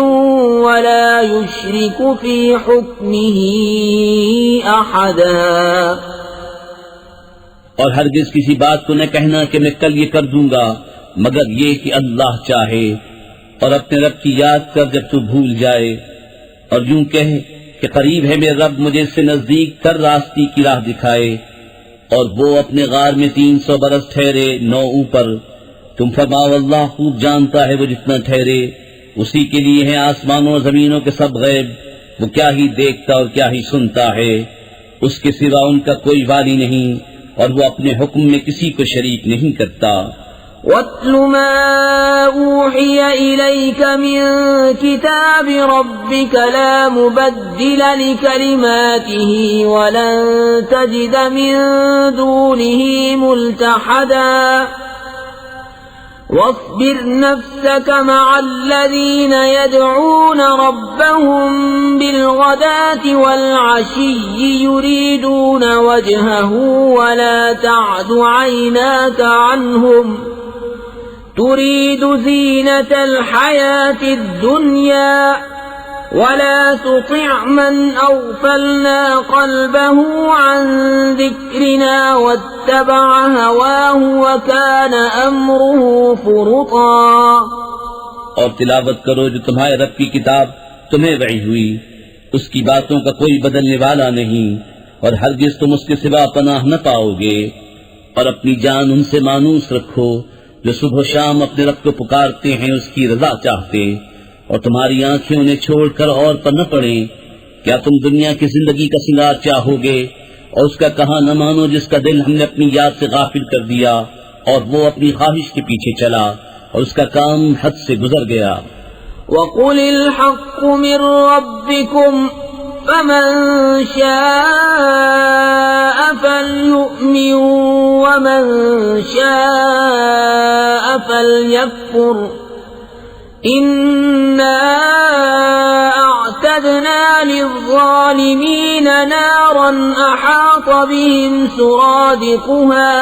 ولا يشرك في حكمه أحدا. اور ہرگز کسی بات کو نہ کہنا کہ میں کل یہ کر دوں گا مگر یہ کہ اللہ چاہے، اور اپنے رب کی یاد کر جب تو بھول جائے، اور یوں کہے کہ قریب ہے میرا رب مجھے اس سے نزدیک تر راستی کی راہ دکھائے، اور وہ اپنے غار میں 300 برس ٹھہرے 9 اوپر. تم فرماؤ اللہ خوب جانتا ہے وہ جتنا ٹھہرے، اسی کے لیے ہیں آسمانوں اور زمینوں کے سب غیب، وہ کیا ہی دیکھتا اور کیا ہی سنتا ہے، اس کے سوا ان کا کوئی والی نہیں، اور وہ اپنے حکم میں کسی کو شریک نہیں کرتا. وَاتْلُ مَا أُوحِيَ إِلَيْكَ مِن كِتَابِ رَبِّكَ لَا مُبَدِّلَ لِكَلِمَاتِهِ وَلَن تَجِدَ مِن دُونِهِ مُلْتَحَدًا. وَاصْبِرْ نَفْسَكَ مَعَ الَّذِينَ يَدْعُونَ رَبَّهُم بِالْغَدَاةِ وَالْعَشِيِّ يُرِيدُونَ وَجْهَهُ وَلَا تَعْدُ عَيْنَاكَ عَنْهُمْ تُرِيدُ زِينَةَ الْحَيَاةِ الدُّنْيَا وَلَا تُطِعْ مَنْ أَغْفَلْنَا قَلْبَهُ عَنْ ذِكْرِنَا وَاتَّبَعَ هَوَاهُ وَكَانَ أَمْرُهُ فُرُطًا. اور تلاوت کرو جو تمہارے رب کی کتاب تمہیں وحی ہوئی، اس کی باتوں کا کوئی بدلنے والا نہیں، اور ہرگز تم اس کے سوا پناہ نہ پاؤ گے. اور اپنی جان ان سے مانوس رکھو جو صبح و شام اپنے رب کو پکارتے ہیں اس کی رضا چاہتے، اور تمہاری آنکھیں انہیں چھوڑ کر اور پر نہ پڑیں. کیا تم دنیا کی زندگی کا سنگار چاہو گے، اور اس کا کہاں نہ مانو جس کا دل ہم نے اپنی یاد سے غافل کر دیا، اور وہ اپنی خواہش کے پیچھے چلا اور اس کا کام حد سے گزر گیا. وَقُلِ الْحَقُّ مِن رَّبِّكُمْ فَمَن شَاءَ فَلْيُؤْمِن وَمَن شَاءَ فَلْيَكْفُرْ إِنَّا أَعْتَدْنَا لِلظَّالِمِينَ نَارًا أَحَاطَ بِهِمْ سُرَادِقُهَا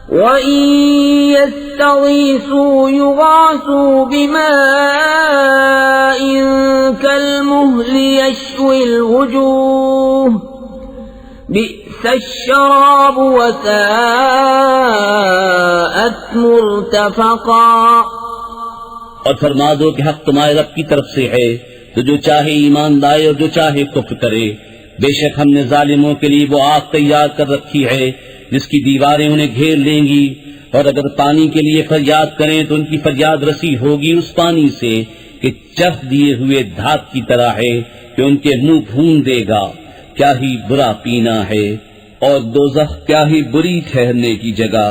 وَإِن يَسْتَغِيثُوا يُغَاثُوا بِمَاءٍ كَالْمُهْلِ يَشْوِي الْوُجُوهَ بِئْسَ الشَّرَابُ وَسَاءَتْ مُرْتَفَقًا. اور فرما دو کہ حق تمہارے رب کی طرف سے ہے، تو جو چاہے ایمان لائے اور جو چاہے کفر کرے، بے شک ہم نے ظالموں کے لیے وہ آگ تیار کر رکھی ہے جس کی دیواریں انہیں گھیر لیں گی، اور اگر پانی کے لیے فریاد کریں تو ان کی فریاد رسی ہوگی اس پانی سے کہ چف دیے ہوئے دھات کی طرح ہے کہ ان کے منہ بھون دے گا۔ کیا ہی برا پینا ہے، اور دوزخ کیا ہی بری ٹھہرنے کی جگہ۔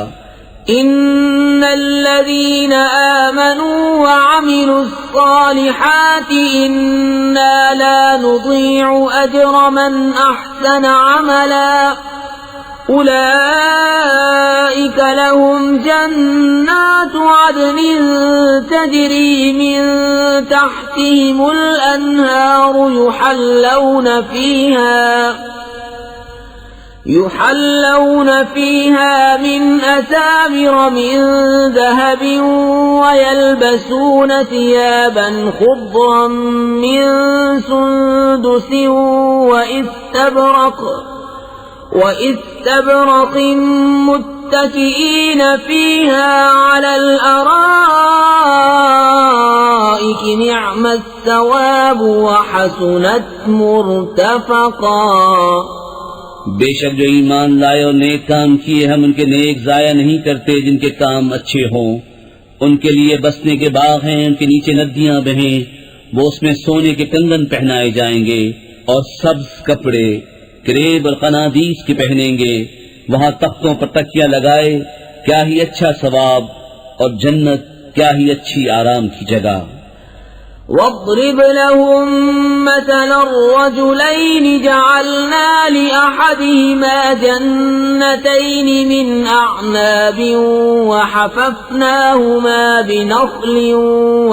إن الذين آمنوا وعملوا الصالحات إنا لا نضيع أجر من أحسن عملا أولئك لهم جنات عدن تجري من تحتهم الأنهار يحلون فيها من أساور من ذهب ويلبسون ثيابا خضرا من سندس وإستبرق متكئين فيها على الأرائك نعم الثواب وحسنت مرتفقا۔ بے شک جو ایمان لائے اور نیک کام کیے ہم ان کے نیک ضائع نہیں کرتے جن کے کام اچھے ہوں۔ ان کے لیے بسنے کے باغ ہیں، ان کے نیچے ندیاں بہیں، وہ اس میں سونے کے کنگن پہنائے جائیں گے اور سبز کپڑے کریب اور قنادیس کے پہنیں گے، وہاں تختوں پر تکیاں لگائے، کیا ہی اچھا ثواب، اور جنت کیا ہی اچھی آرام کی جگہ۔ واضرب لهم مثل الرجلين جعلنا لأحدهما جنتين من أعناب وحففناهما بنخل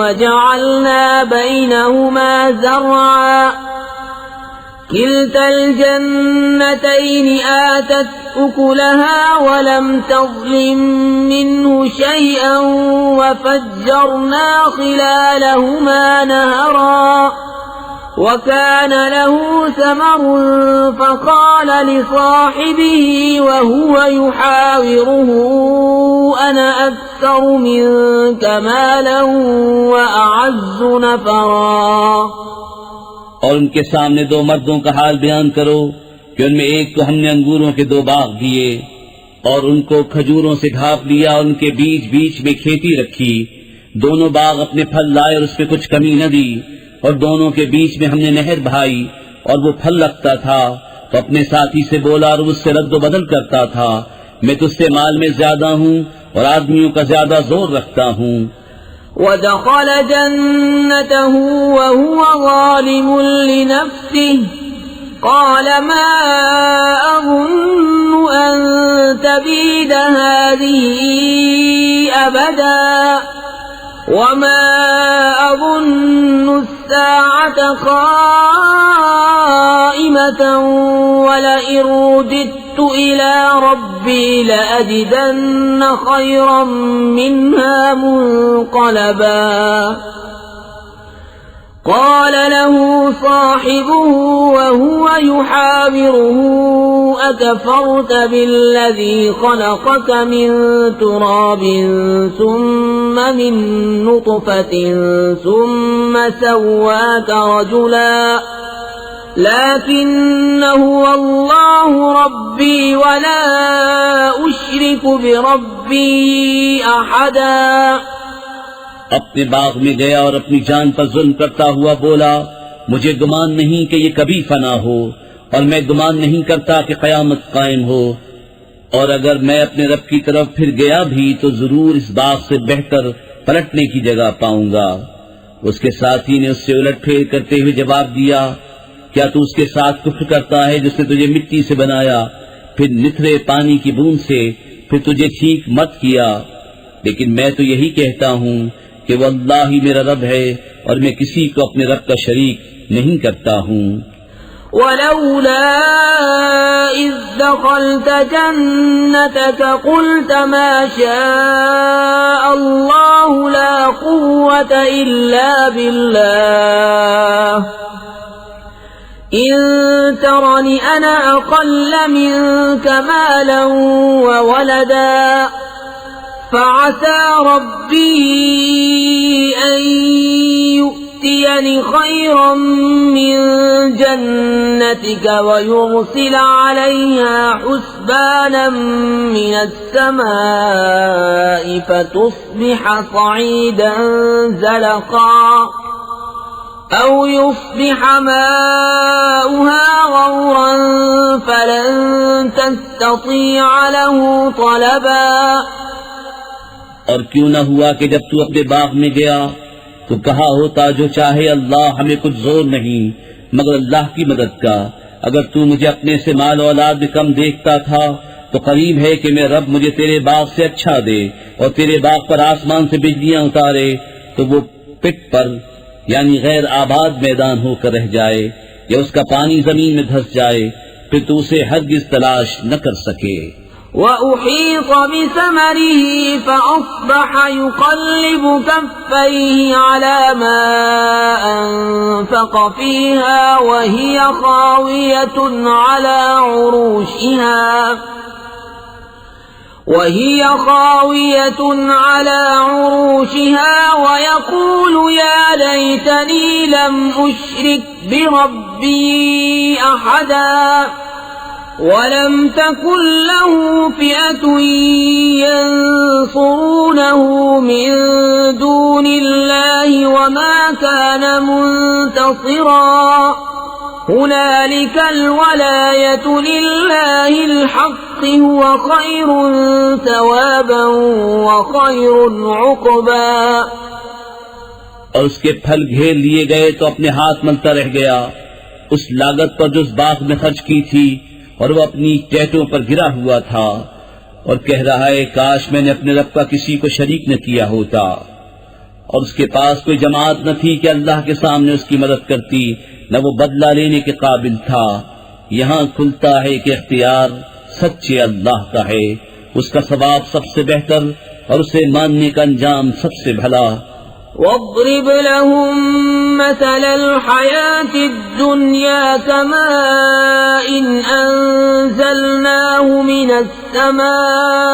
وجعلنا بينهما زرعا كلتا الجنتين آتت أكلها ولم تظلم منه شيئا وفجرنا خلالهما نهرا وكان له ثمر فقال لصاحبه وهو يحاوره أنا أكثر منك مالا وأعز نفرا۔ اور ان کے سامنے دو مردوں کا حال بیان کرو کہ ان میں ایک کو ہم نے انگوروں کے 2 باغ دیے اور ان کو کھجوروں سے ڈھانپ لیا، اور ان کے بیچ بیچ میں کھیتی رکھی، دونوں باغ اپنے پھل لائے اور اس پہ کچھ کمی نہ دی، اور دونوں کے بیچ میں ہم نے نہر بہائی اور وہ پھل رکھتا تھا تو اپنے ساتھی سے بولا اور اس سے رد و بدل کرتا تھا، میں تجھ سے مال میں زیادہ ہوں اور آدمیوں کا زیادہ زور رکھتا ہوں۔ ودخل جنته وهو ظالم لنفسه قال ما أظن أن تبيد هذه أبدا وما أظن الساعة قائمة ولئن رددت إلى ربي لأجدن خيرا منها منقلبا قال له صاحبه وهو يحاوره أكفرت بالذي خلقك من تراب ثم من نطفة ثم سواك رجلا لكن هو الله ربي ولا أشرك بربي أحدا۔ اپنے باغ میں گیا اور اپنی جان پر ظلم کرتا ہوا بولا مجھے گمان نہیں کہ یہ کبھی فنا ہو، اور میں گمان نہیں کرتا کہ قیامت قائم ہو، اور اگر میں اپنے رب کی طرف پھر گیا بھی تو ضرور اس باغ سے بہتر پلٹنے کی جگہ پاؤں گا۔ اس کے ساتھی نے اس سے الٹ پھیر کرتے ہوئے جواب دیا کیا تو اس کے ساتھ کفر کرتا ہے جس نے تجھے مٹی سے بنایا، پھر نتھرے پانی کی بوند سے، پھر تجھے ٹھیک مت کیا؟ لیکن میں تو یہی کہتا ہوں کہ وہ اللہ ہی میرا رب ہے اور میں کسی کو اپنے رب کا شریک نہیں کرتا ہوں۔ ولولا إذ دخلت جنتك قلت ما شاء الله لا قوة إلا بالله إن ترني أنا أقل منك مالا وولدا فعسى ربي أن يؤتيني خيرا من جنتك ويرسل عليها حسبانا من السماء فتصبح صعيدا زلقا أو يصبح ماؤها غورا فلن تستطيع له طلبا. اور کیوں نہ ہوا کہ جب تو اپنے باغ میں گیا تو کہا ہوتا جو چاہے اللہ، ہمیں کچھ زور نہیں مگر اللہ کی مدد کا. اگر تو مجھے اپنے سے مال و اولاد میں کم دیکھتا تھا تو قریب ہے کہ میں رب مجھے تیرے باغ سے اچھا دے اور تیرے باغ پر آسمان سے بجلیاں اتارے تو وہ پٹ پر یعنی غیر آباد میدان ہو کر رہ جائے یا اس کا پانی زمین میں دھس جائے، پھر تو اسے ہرگز تلاش نہ کر سکے. وَأُحِيطَ بِثَمَرِهِ فَأَصْبَحَ يُقَلِّبُ كَفَّيْهِ عَلَى مَا أَنفَقَ فِيهَا وَهِيَ خَاوِيَةٌ عَلَى عُرُوشِهَا وَيَقُولُ يَا لَيْتَنِي لَمْ أُشْرِكْ بِرَبِّي أَحَدًا وَلَمْ تَكُنْ لَهُ فِئَةٌ يَنصُرُونَهُ مِنْ دُونِ اللَّهِ وَمَا كَانَ مُنْتَصِرًا. هُنَالِكَ الْوَلَايَةُ لِلَّهِ الْحَقِّ هُوَ خَيْرٌ ثَوَابًا وَخَيْرٌ عُقْبًا. اور اس کے پھل گھیر لیے گئے تو اپنے ہاتھ ملتا رہ گیا اس لاگت پر جو اس باغ میں خرچ کی تھی، اور وہ اپنی ٹہنیوں پر گرا ہوا تھا اور کہہ رہا ہے کاش میں نے اپنے رب کا کسی کو شریک نہ کیا ہوتا. اور اس کے پاس کوئی جماعت نہ تھی کہ اللہ کے سامنے اس کی مدد کرتی، نہ وہ بدلہ لینے کے قابل تھا. یہاں کھلتا ہے کہ اختیار سچے اللہ کا ہے، اس کا ثواب سب سے بہتر اور اسے ماننے کا انجام سب سے بھلا. واضرب لهم مثل الحياة الدنيا كماء أنزلناه من السماء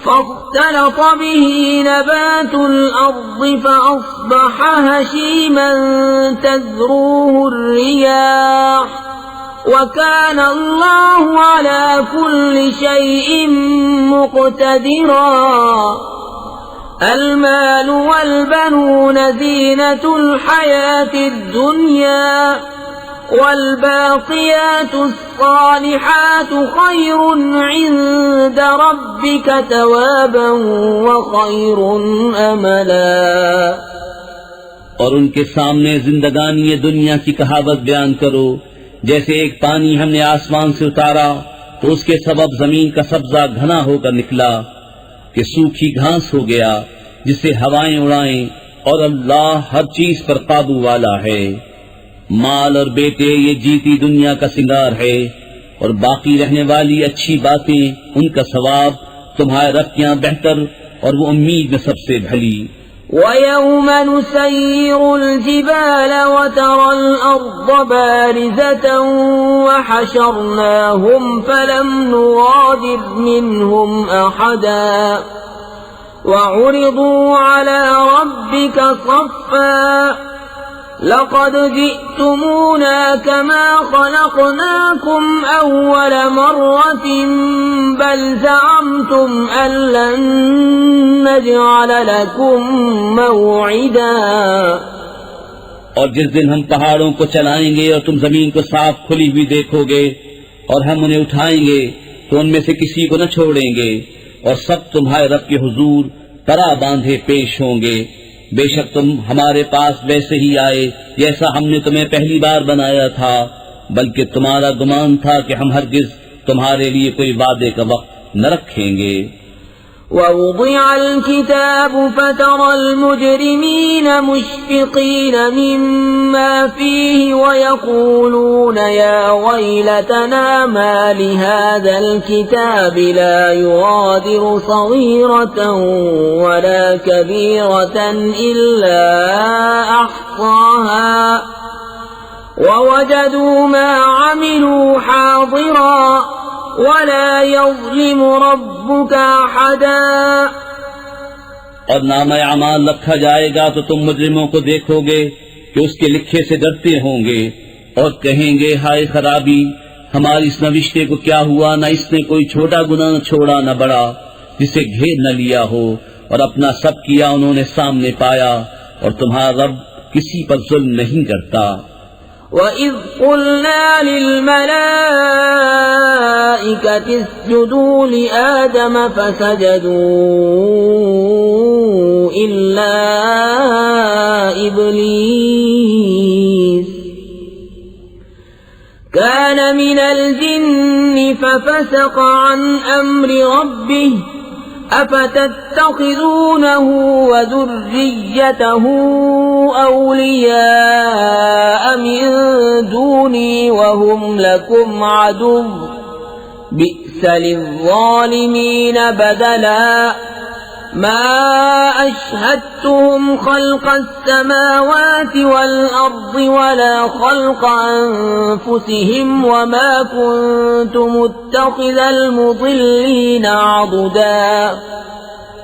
فاختلط به نبات الأرض فأصبح هشيما تذروه الرياح وَكَانَ اللَّهُ عَلَى كُلِّ شَيْءٍ مُقْتَدِرًا. الْمَالُ وَالْبَنُونَ زِينَةُ الْحَيَاةِ الدُّنْيَا وَالْبَاقِيَاتُ الصَّالِحَاتُ خَيْرٌ عِندَ رَبِّكَ ثَوَابًا وَخَيْرٌ أَمَلًا. اور ان کے سامنے زندگانی دنیا کی کہاوت بیان کرو، جیسے ایک پانی ہم نے آسمان سے اتارا تو اس کے سبب زمین کا سبزہ گھنا ہو کر نکلا کہ سوکھی گھاس ہو گیا جسے ہوائیں اڑائیں، اور اللہ ہر چیز پر قابو والا ہے. مال اور بیٹے یہ جیتی دنیا کا سنگار ہے، اور باقی رہنے والی اچھی باتیں ان کا ثواب تمہارے رب کے یہاں بہتر اور وہ امید میں سب سے بھلی. وَيَوْمَ نُسَيِّرُ الْجِبَالَ وَتَرَى الْأَرْضَ بَارِزَةً وَحَشَرْنَاهُمْ فَلَمْ نُغَادِرْ مِنْهُمْ أَحَدًا وَعُرِضُوا عَلَى رَبِّكَ صَفًّا لَقَدْ جِئْتُمُونَا كَمَا خَلَقْنَاكُمْ أَوَّلَ مَرَّةٍ بَلْ زَعَمْتُمْ أَن لَّن نَّجْعَلَ لَكُم مَّوْعِدًا. اور جس دن ہم پہاڑوں کو چلائیں گے اور تم زمین کو صاف کھلی ہوئی دیکھو گے اور ہم انہیں اٹھائیں گے تو ان میں سے کسی کو نہ چھوڑیں گے، اور سب تمہارے رب کے حضور طرح باندھے پیش ہوں گے. بے شک تم ہمارے پاس ویسے ہی آئے جیسا ہم نے تمہیں پہلی بار بنایا تھا، بلکہ تمہارا گمان تھا کہ ہم ہرگز تمہارے لیے کوئی وعدے کا وقت نہ رکھیں گے. وَوُضِعَ الْكِتَابُ فَتَرَى الْمُجْرِمِينَ مُشْفِقِينَ مِمَّا فِيهِ وَيَقُولُونَ يَا وَيْلَتَنَا مَا لِهَذَا الْكِتَابِ لَا يُغَادِرُ صَغِيرَةً وَلَا كَبِيرَةً إِلَّا أَحْصَاهَا وَوَجَدُوا مَا عَمِلُوا حَاضِرًا وَلَا يَظْلِمُ رَبُّكَ أَحَدًا. اور نامہ اعمال رکھا جائے گا تو تم مجرموں کو دیکھو گے کہ اس کے لکھے سے ڈرتے ہوں گے اور کہیں گے ہائے خرابی، ہماری اس نوشتے کو کیا ہوا، نہ اس نے کوئی چھوٹا گناہ چھوڑا نہ بڑا جسے گھیر نہ لیا ہو، اور اپنا سب کیا انہوں نے سامنے پایا، اور تمہارا رب کسی پر ظلم نہیں کرتا۔ وَإِذْ قُلْنَا لِلْمَلَائِكَةِ اسْجُدُوا لِآدَمَ فَسَجَدُوا إِلَّا إِبْلِيسَ كَانَ مِنَ الْجِنِّ فَفَسَقَ عَنْ أَمْرِ رَبِّهِ أَفَتَتَّخِذُونَهُ وَذُرِّيَّتَهُ أَوْلِيَاءَ مِن دُونِي وَهُمْ لَكُمْ عَدُوٌّ بِئْسَ لِلظَّالِمِينَ بَدَلًا مَا أَشْهَدتُّهُمْ خَلْقَ السَّمَاوَاتِ وَالْأَرْضِ وَلَا خَلْقَ أَنفُسِهِمْ وَمَا كُنتُ مُتَّخِذَ الْمُضِلِّينَ عَضُدًا۔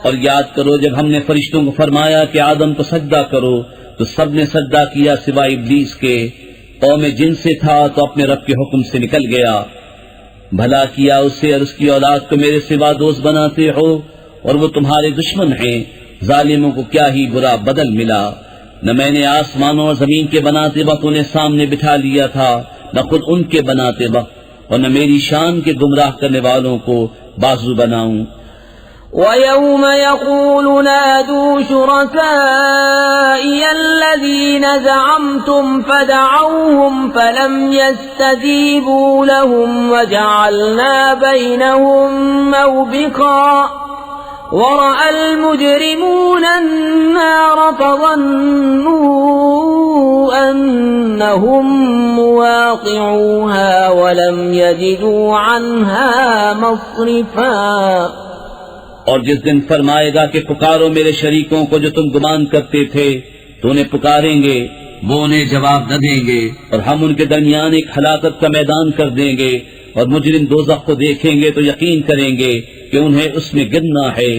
اور یاد کرو جب ہم نے فرشتوں کو فرمایا کہ آدم کو سجدہ کرو تو سب نے سجدہ کیا سوائے ابلیس کے، قوم جن سے تھا تو اپنے رب کے حکم سے نکل گیا۔ بھلا کیا اسے اور اس کی اولاد کو میرے سوا دوست بناتے ہو، اور وہ تمہارے دشمن ہیں۔ ظالموں کو کیا ہی برا بدل ملا۔ نہ میں نے آسمانوں اور زمین کے بناتے وقت انہیں سامنے بٹھا لیا تھا، نہ خود ان کے بناتے وقت، اور نہ میری شان کے گمراہ کرنے والوں کو بازو بناؤں۔ وَيَوْمَ يَقُولُ نَادُوا شُرَكَائِيَ الَّذِينَ زَعَمْتُمْ فَدَعَوْهُمْ فَلَمْ يَسْتَجِيبُوا لَهُمْ وَجَعَلْنَا بَيْنَهُمْ مَوْبِقًا وَرَأَى الْمُجْرِمُونَ النَّارَ فَظَنُّوا أَنَّهُمْ مُوَاقِعُوهَا وَلَمْ يَجِدُوا عَنْهَا مَصْرِفًا۔ اور جس دن فرمائے گا کہ پکارو میرے شریکوں کو جو تم گمان کرتے تھے، تو انہیں پکاریں گے، وہ انہیں جواب نہ دیں گے، اور ہم ان کے درمیان ایک ہلاکت کا میدان کر دیں گے، اور مجرم دوزخ کو دیکھیں گے تو یقین کریں گے کہ انہیں اس میں گرنا ہے،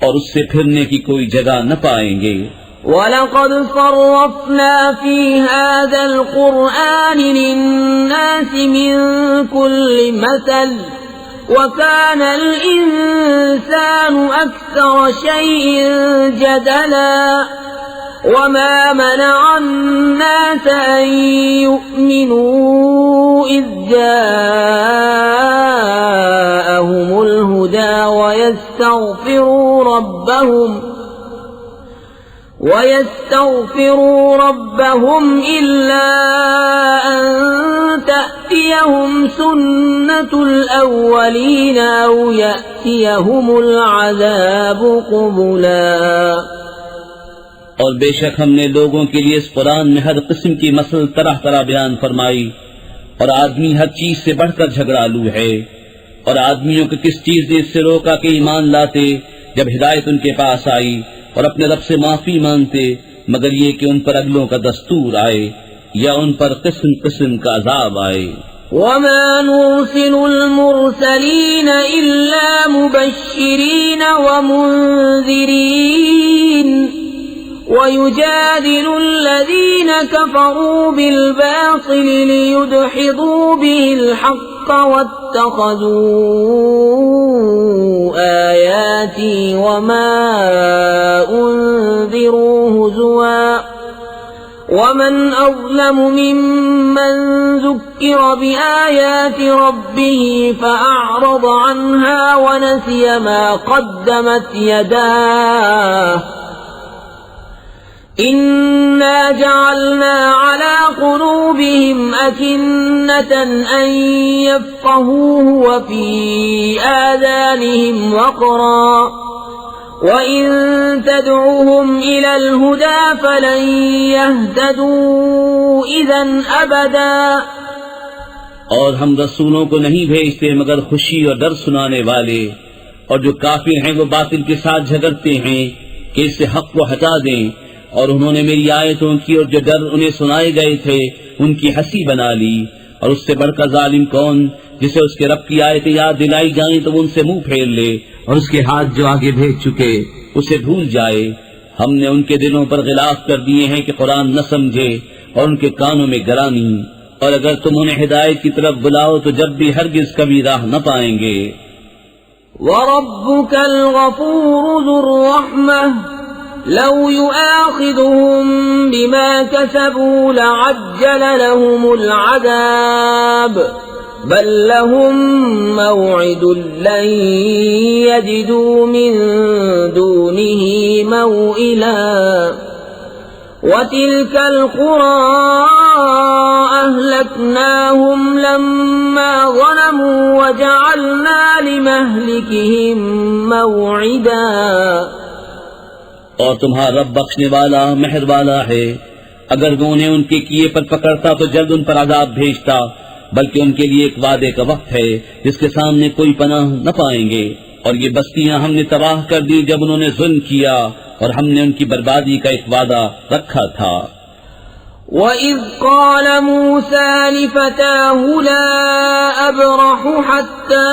اور اس سے پھرنے کی کوئی جگہ نہ پائیں گے۔ وَلَقَدْ صَرَّفْنَا فِي هَذَا الْقُرْآنِ لِلنَّاسِ مِنْ كُلِّ مَثَلٍ وَكَانَ الْإِنسَانُ أَكْثَرَ شَيْءٍ جَدَلًا وَمَا مَنَعَ النَّاسَ أَن يُؤْمِنُوا إِذْ جَاءَهُمُ الْهُدَى وَيَسْتَغْفِرُوا رَبَّهُمْ إِلَّا أَن تَأْتِيَهُمْ سُنَّةُ الْأَوَّلِينَ أَوْ يَأْتِيَهُمُ الْعَذَابُ قُبُلًا۔ اور بے شک ہم نے لوگوں کے لیے اس قرآن میں ہر قسم کی مسل طرح طرح بیان فرمائی، اور آدمی ہر چیز سے بڑھ کر جھگڑالو ہے، اور آدمیوں کو کس چیز نے اس سے روکا کہ ایمان لاتے جب ہدایت ان کے پاس آئی اور اپنے رب سے معافی مانگتے، مگر یہ کہ ان پر اگلوں کا دستور آئے یا ان پر قسم قسم کا عذاب آئے۔ وَمَا نُرْسِلُ الْمُرْسَلِينَ إِلَّا مُبَشِّرِينَ وَمُنذِرِينَ وَيُجَادِلُ الَّذِينَ كَفَرُوا بِالْبَاطِلِ لِيُدْحِضُوا بِهِ الْحَقَّ وَاتَّخَذُوا آيَاتِي وَمَا أُنذِرُوا هُزُوًا وَمَنْ أَظْلَمُ مِمَّنْ ذُكِّرَ بِآيَاتِ رَبِّهِ فَأَعْرَضَ عَنْهَا وَنَسِيَ مَا قَدَّمَتْ يَدَاهُ إِنَّا جَعَلْنَا عَلَى قُلُوبِهِمْ أَكِنَّةً أَن يَفْقَهُوهُ وَفِي آذَانِهِمْ وَقْرًا وَإِن تَدْعُهُمْ إِلَى الْهُدَى فَلَن يَهْتَدُوا إِذًا أَبَدًا۔ اور ہم رسولوں کو نہیں بھیجتے مگر خوشی اور ڈر سنانے والے، اور جو کافر ہیں وہ باطل کے ساتھ جھگڑتے ہیں کہ اس سے حق کو ہٹا دیں، اور انہوں نے میری آیتوں کی اور جو ڈر انہیں سنائے گئے تھے ان کی ہنسی بنا لی۔ اور اس سے بڑھ کر ظالم کون، جسے اس کے رب کی آیتیں یاد دلائی جائیں تو وہ ان سے منہ پھیر لے، اور اس کے ہاتھ جو آگے بھیج چکے اسے بھول جائے. ہم نے ان کے دلوں پر غلاف کر دیے ہیں کہ قرآن نہ سمجھے اور ان کے کانوں میں گرانی. اور اگر تم انہیں ہدایت کی طرف بلاؤ تو جب بھی ہرگز کبھی راہ نہ پائیں گے. وربك الغفور ذو الرحمة لو يؤاخذهم بما كسبوا لعجل لهم العذاب بل لهم موعد لن يجدوا من دونه موئلا وتلك القرى أهلكناهم لما ظلموا وجعلنا لمهلكهم موعدا. اور تمہارا رب بخشنے والا مہر والا ہے. اگر وہ انہیں ان کے کیے پر پکڑتا تو جلد ان پر عذاب بھیجتا، بلکہ ان کے لیے ایک وعدے کا وقت ہے جس کے سامنے کوئی پناہ نہ پائیں گے. اور یہ بستیاں ہم نے تباہ کر دی جب انہوں نے ظلم کیا، اور ہم نے ان کی بربادی کا ایک وعدہ رکھا تھا. وَإِذْ قَالَ مُوسَى لِفَتَاهُ لَا أَبْرَحُ حَتَّى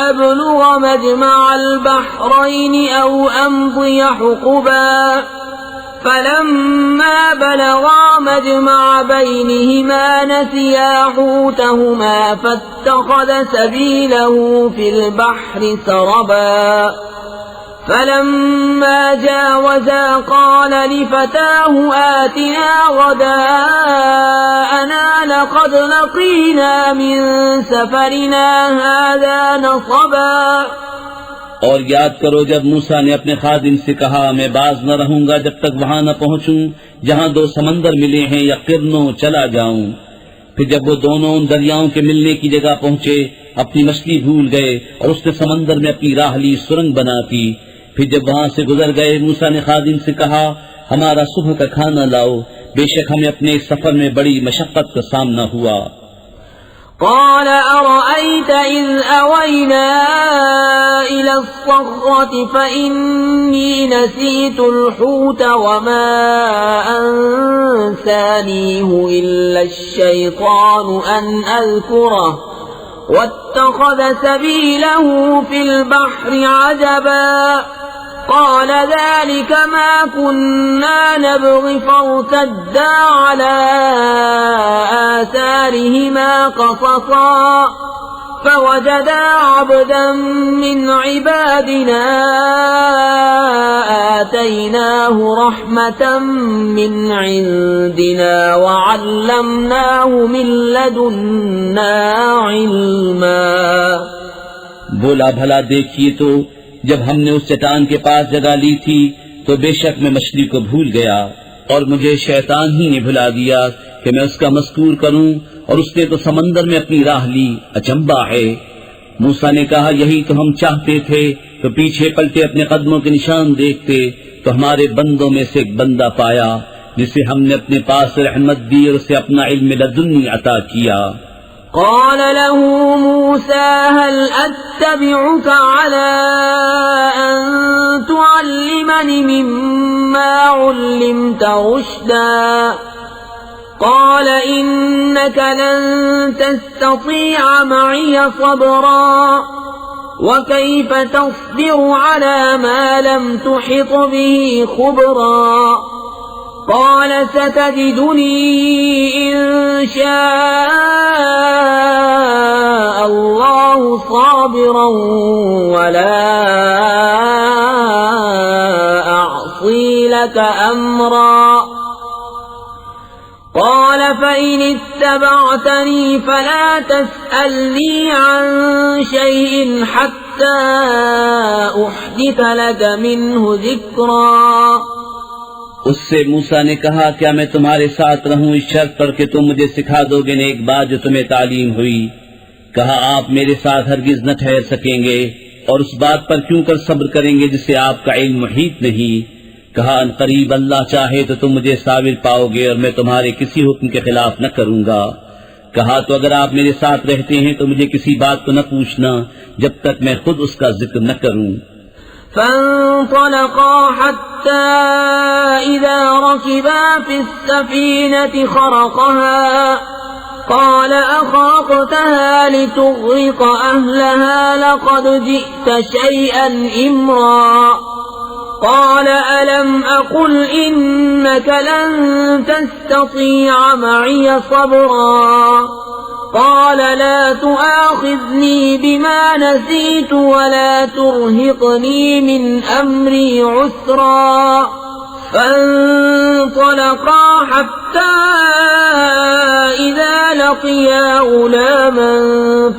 أَبْلُغَ مَجْمَعَ الْبَحْرَيْنِ أَوْ أَمْضِيَ حُقُبًا فَلَمَّا بَلَغَا مَجْمَعَ بَيْنِهِمَا نَسِيَا حُوتَهُمَا فَاتَّخَذَ سَبِيلَهُ فِي الْبَحْرِ سَرَبًا فلما جاوزا قال لفتاه آتنا غداءنا لقد لقينا من سفرنا هذا نصبا. اور یاد کرو جب موسیٰ نے اپنے خادم سے کہا میں باز نہ رہوں گا جب تک وہاں نہ پہنچوں جہاں دو سمندر ملے ہیں یا قرنوں چلا جاؤں. پھر جب وہ دونوں ان دریاؤں کے ملنے کی جگہ پہنچے اپنی مچھلی بھول گئے اور اس نے سمندر میں اپنی راہ لی سرنگ بناتی. پھر جب وہاں سے گزر گئے موسیٰ نے خادم سے کہا ہمارا صبح کا کھانا لاؤ، بے شک ہمیں اپنے اس سفر میں بڑی مشقت کا سامنا ہوا. قال أرأيت إذ أوينا إلى الصخرة فإني نسيت الحوت وما أنسانيه إلا الشيطان أن أذكره واتخذ سبيله في البحر عجبا قال ذلك ما كنا نبغي فارتدا على آثارهما قصصا فوجدا عبدا من عبادنا آتيناه رحمة من عندنا وعلمناه من لدنا علما. بولا بھلا دیکھیے تو جب ہم نے اس چٹان کے پاس جگہ لی تھی تو بے شک میں مچھلی کو بھول گیا اور مجھے شیطان ہی نے بھلا دیا کہ میں اس کا مذکور کروں اور اس نے تو سمندر میں اپنی راہ لی. اچنبا ہے. موسیٰ نے کہا یہی تو ہم چاہتے تھے تو پیچھے پلٹے اپنے قدموں کے نشان دیکھتے تو ہمارے بندوں میں سے ایک بندہ پایا جسے ہم نے اپنے پاس رحمت دی اور اسے اپنا علم لدنی عطا کیا. قال له موسى هل أتبعك على أن تعلمني مما علمت رشدا قال إنك لن تستطيع معي صبرا وكيف تصبر على ما لم تحط به خبرا قال ستجدني إن شاء الله صابرا ولا أعصي لك أمرا قال فإن اتبعتني فلا تسألني عن شيء حتى أحدث لك منه ذكرا. اس سے موسیٰ نے کہا کیا میں تمہارے ساتھ رہوں اس شرط پر کہ تم مجھے سکھا دو گے نیک بات جو تمہیں تعلیم ہوئی. کہا آپ میرے ساتھ ہرگز نہ ٹھہر سکیں گے اور اس بات پر کیوں کر صبر کریں گے جس سے آپ کا علم محیط نہیں. کہا ان قریب اللہ چاہے تو تم مجھے صابر پاؤ گے اور میں تمہارے کسی حکم کے خلاف نہ کروں گا. کہا تو اگر آپ میرے ساتھ رہتے ہیں تو مجھے کسی بات کو نہ پوچھنا جب تک میں خود اس کا ذکر نہ کروں. فانطلقا حتى إذا ركبا في السفينة خرقها قال أخرقتها لتغرق أهلها لقد جئت شيئا إمرا قال ألم أقل إنك لن تستطيع معي صبرا قال لا تؤاخذني بما نسيت ولا ترهقني من أمري عسرا فانطلقا حتى إذا لقيا غلاما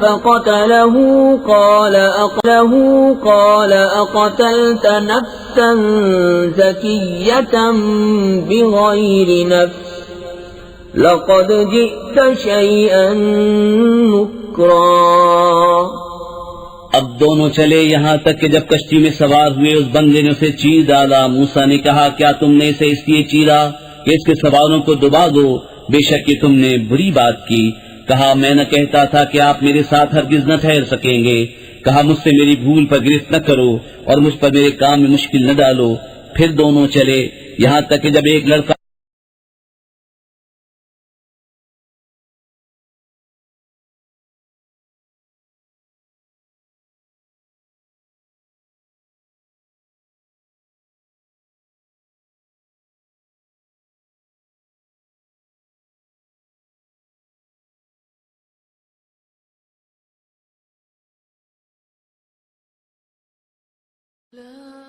فقتله قال أقتلت نفسا زكية بغير نفس لقد جئت شيئا نكرا. اب دونوں چلے یہاں تک کہ جب کشتی میں سوار ہوئے اس بندے نے اسے چیر ڈالا. موسیٰ نے کہا کیا تم نے اسے اس لیے چیرا کہ اس کے سواروں کو دبا دو؟ بے شک کہ تم نے بری بات کی. کہا میں نہ کہتا تھا کہ آپ میرے ساتھ ہرگز نہ ٹھہر سکیں گے. کہا مجھ سے میری بھول پر گرفت نہ کرو اور مجھ پر میرے کام میں مشکل نہ ڈالو. پھر دونوں چلے یہاں تک کہ جب ایک لڑکا لا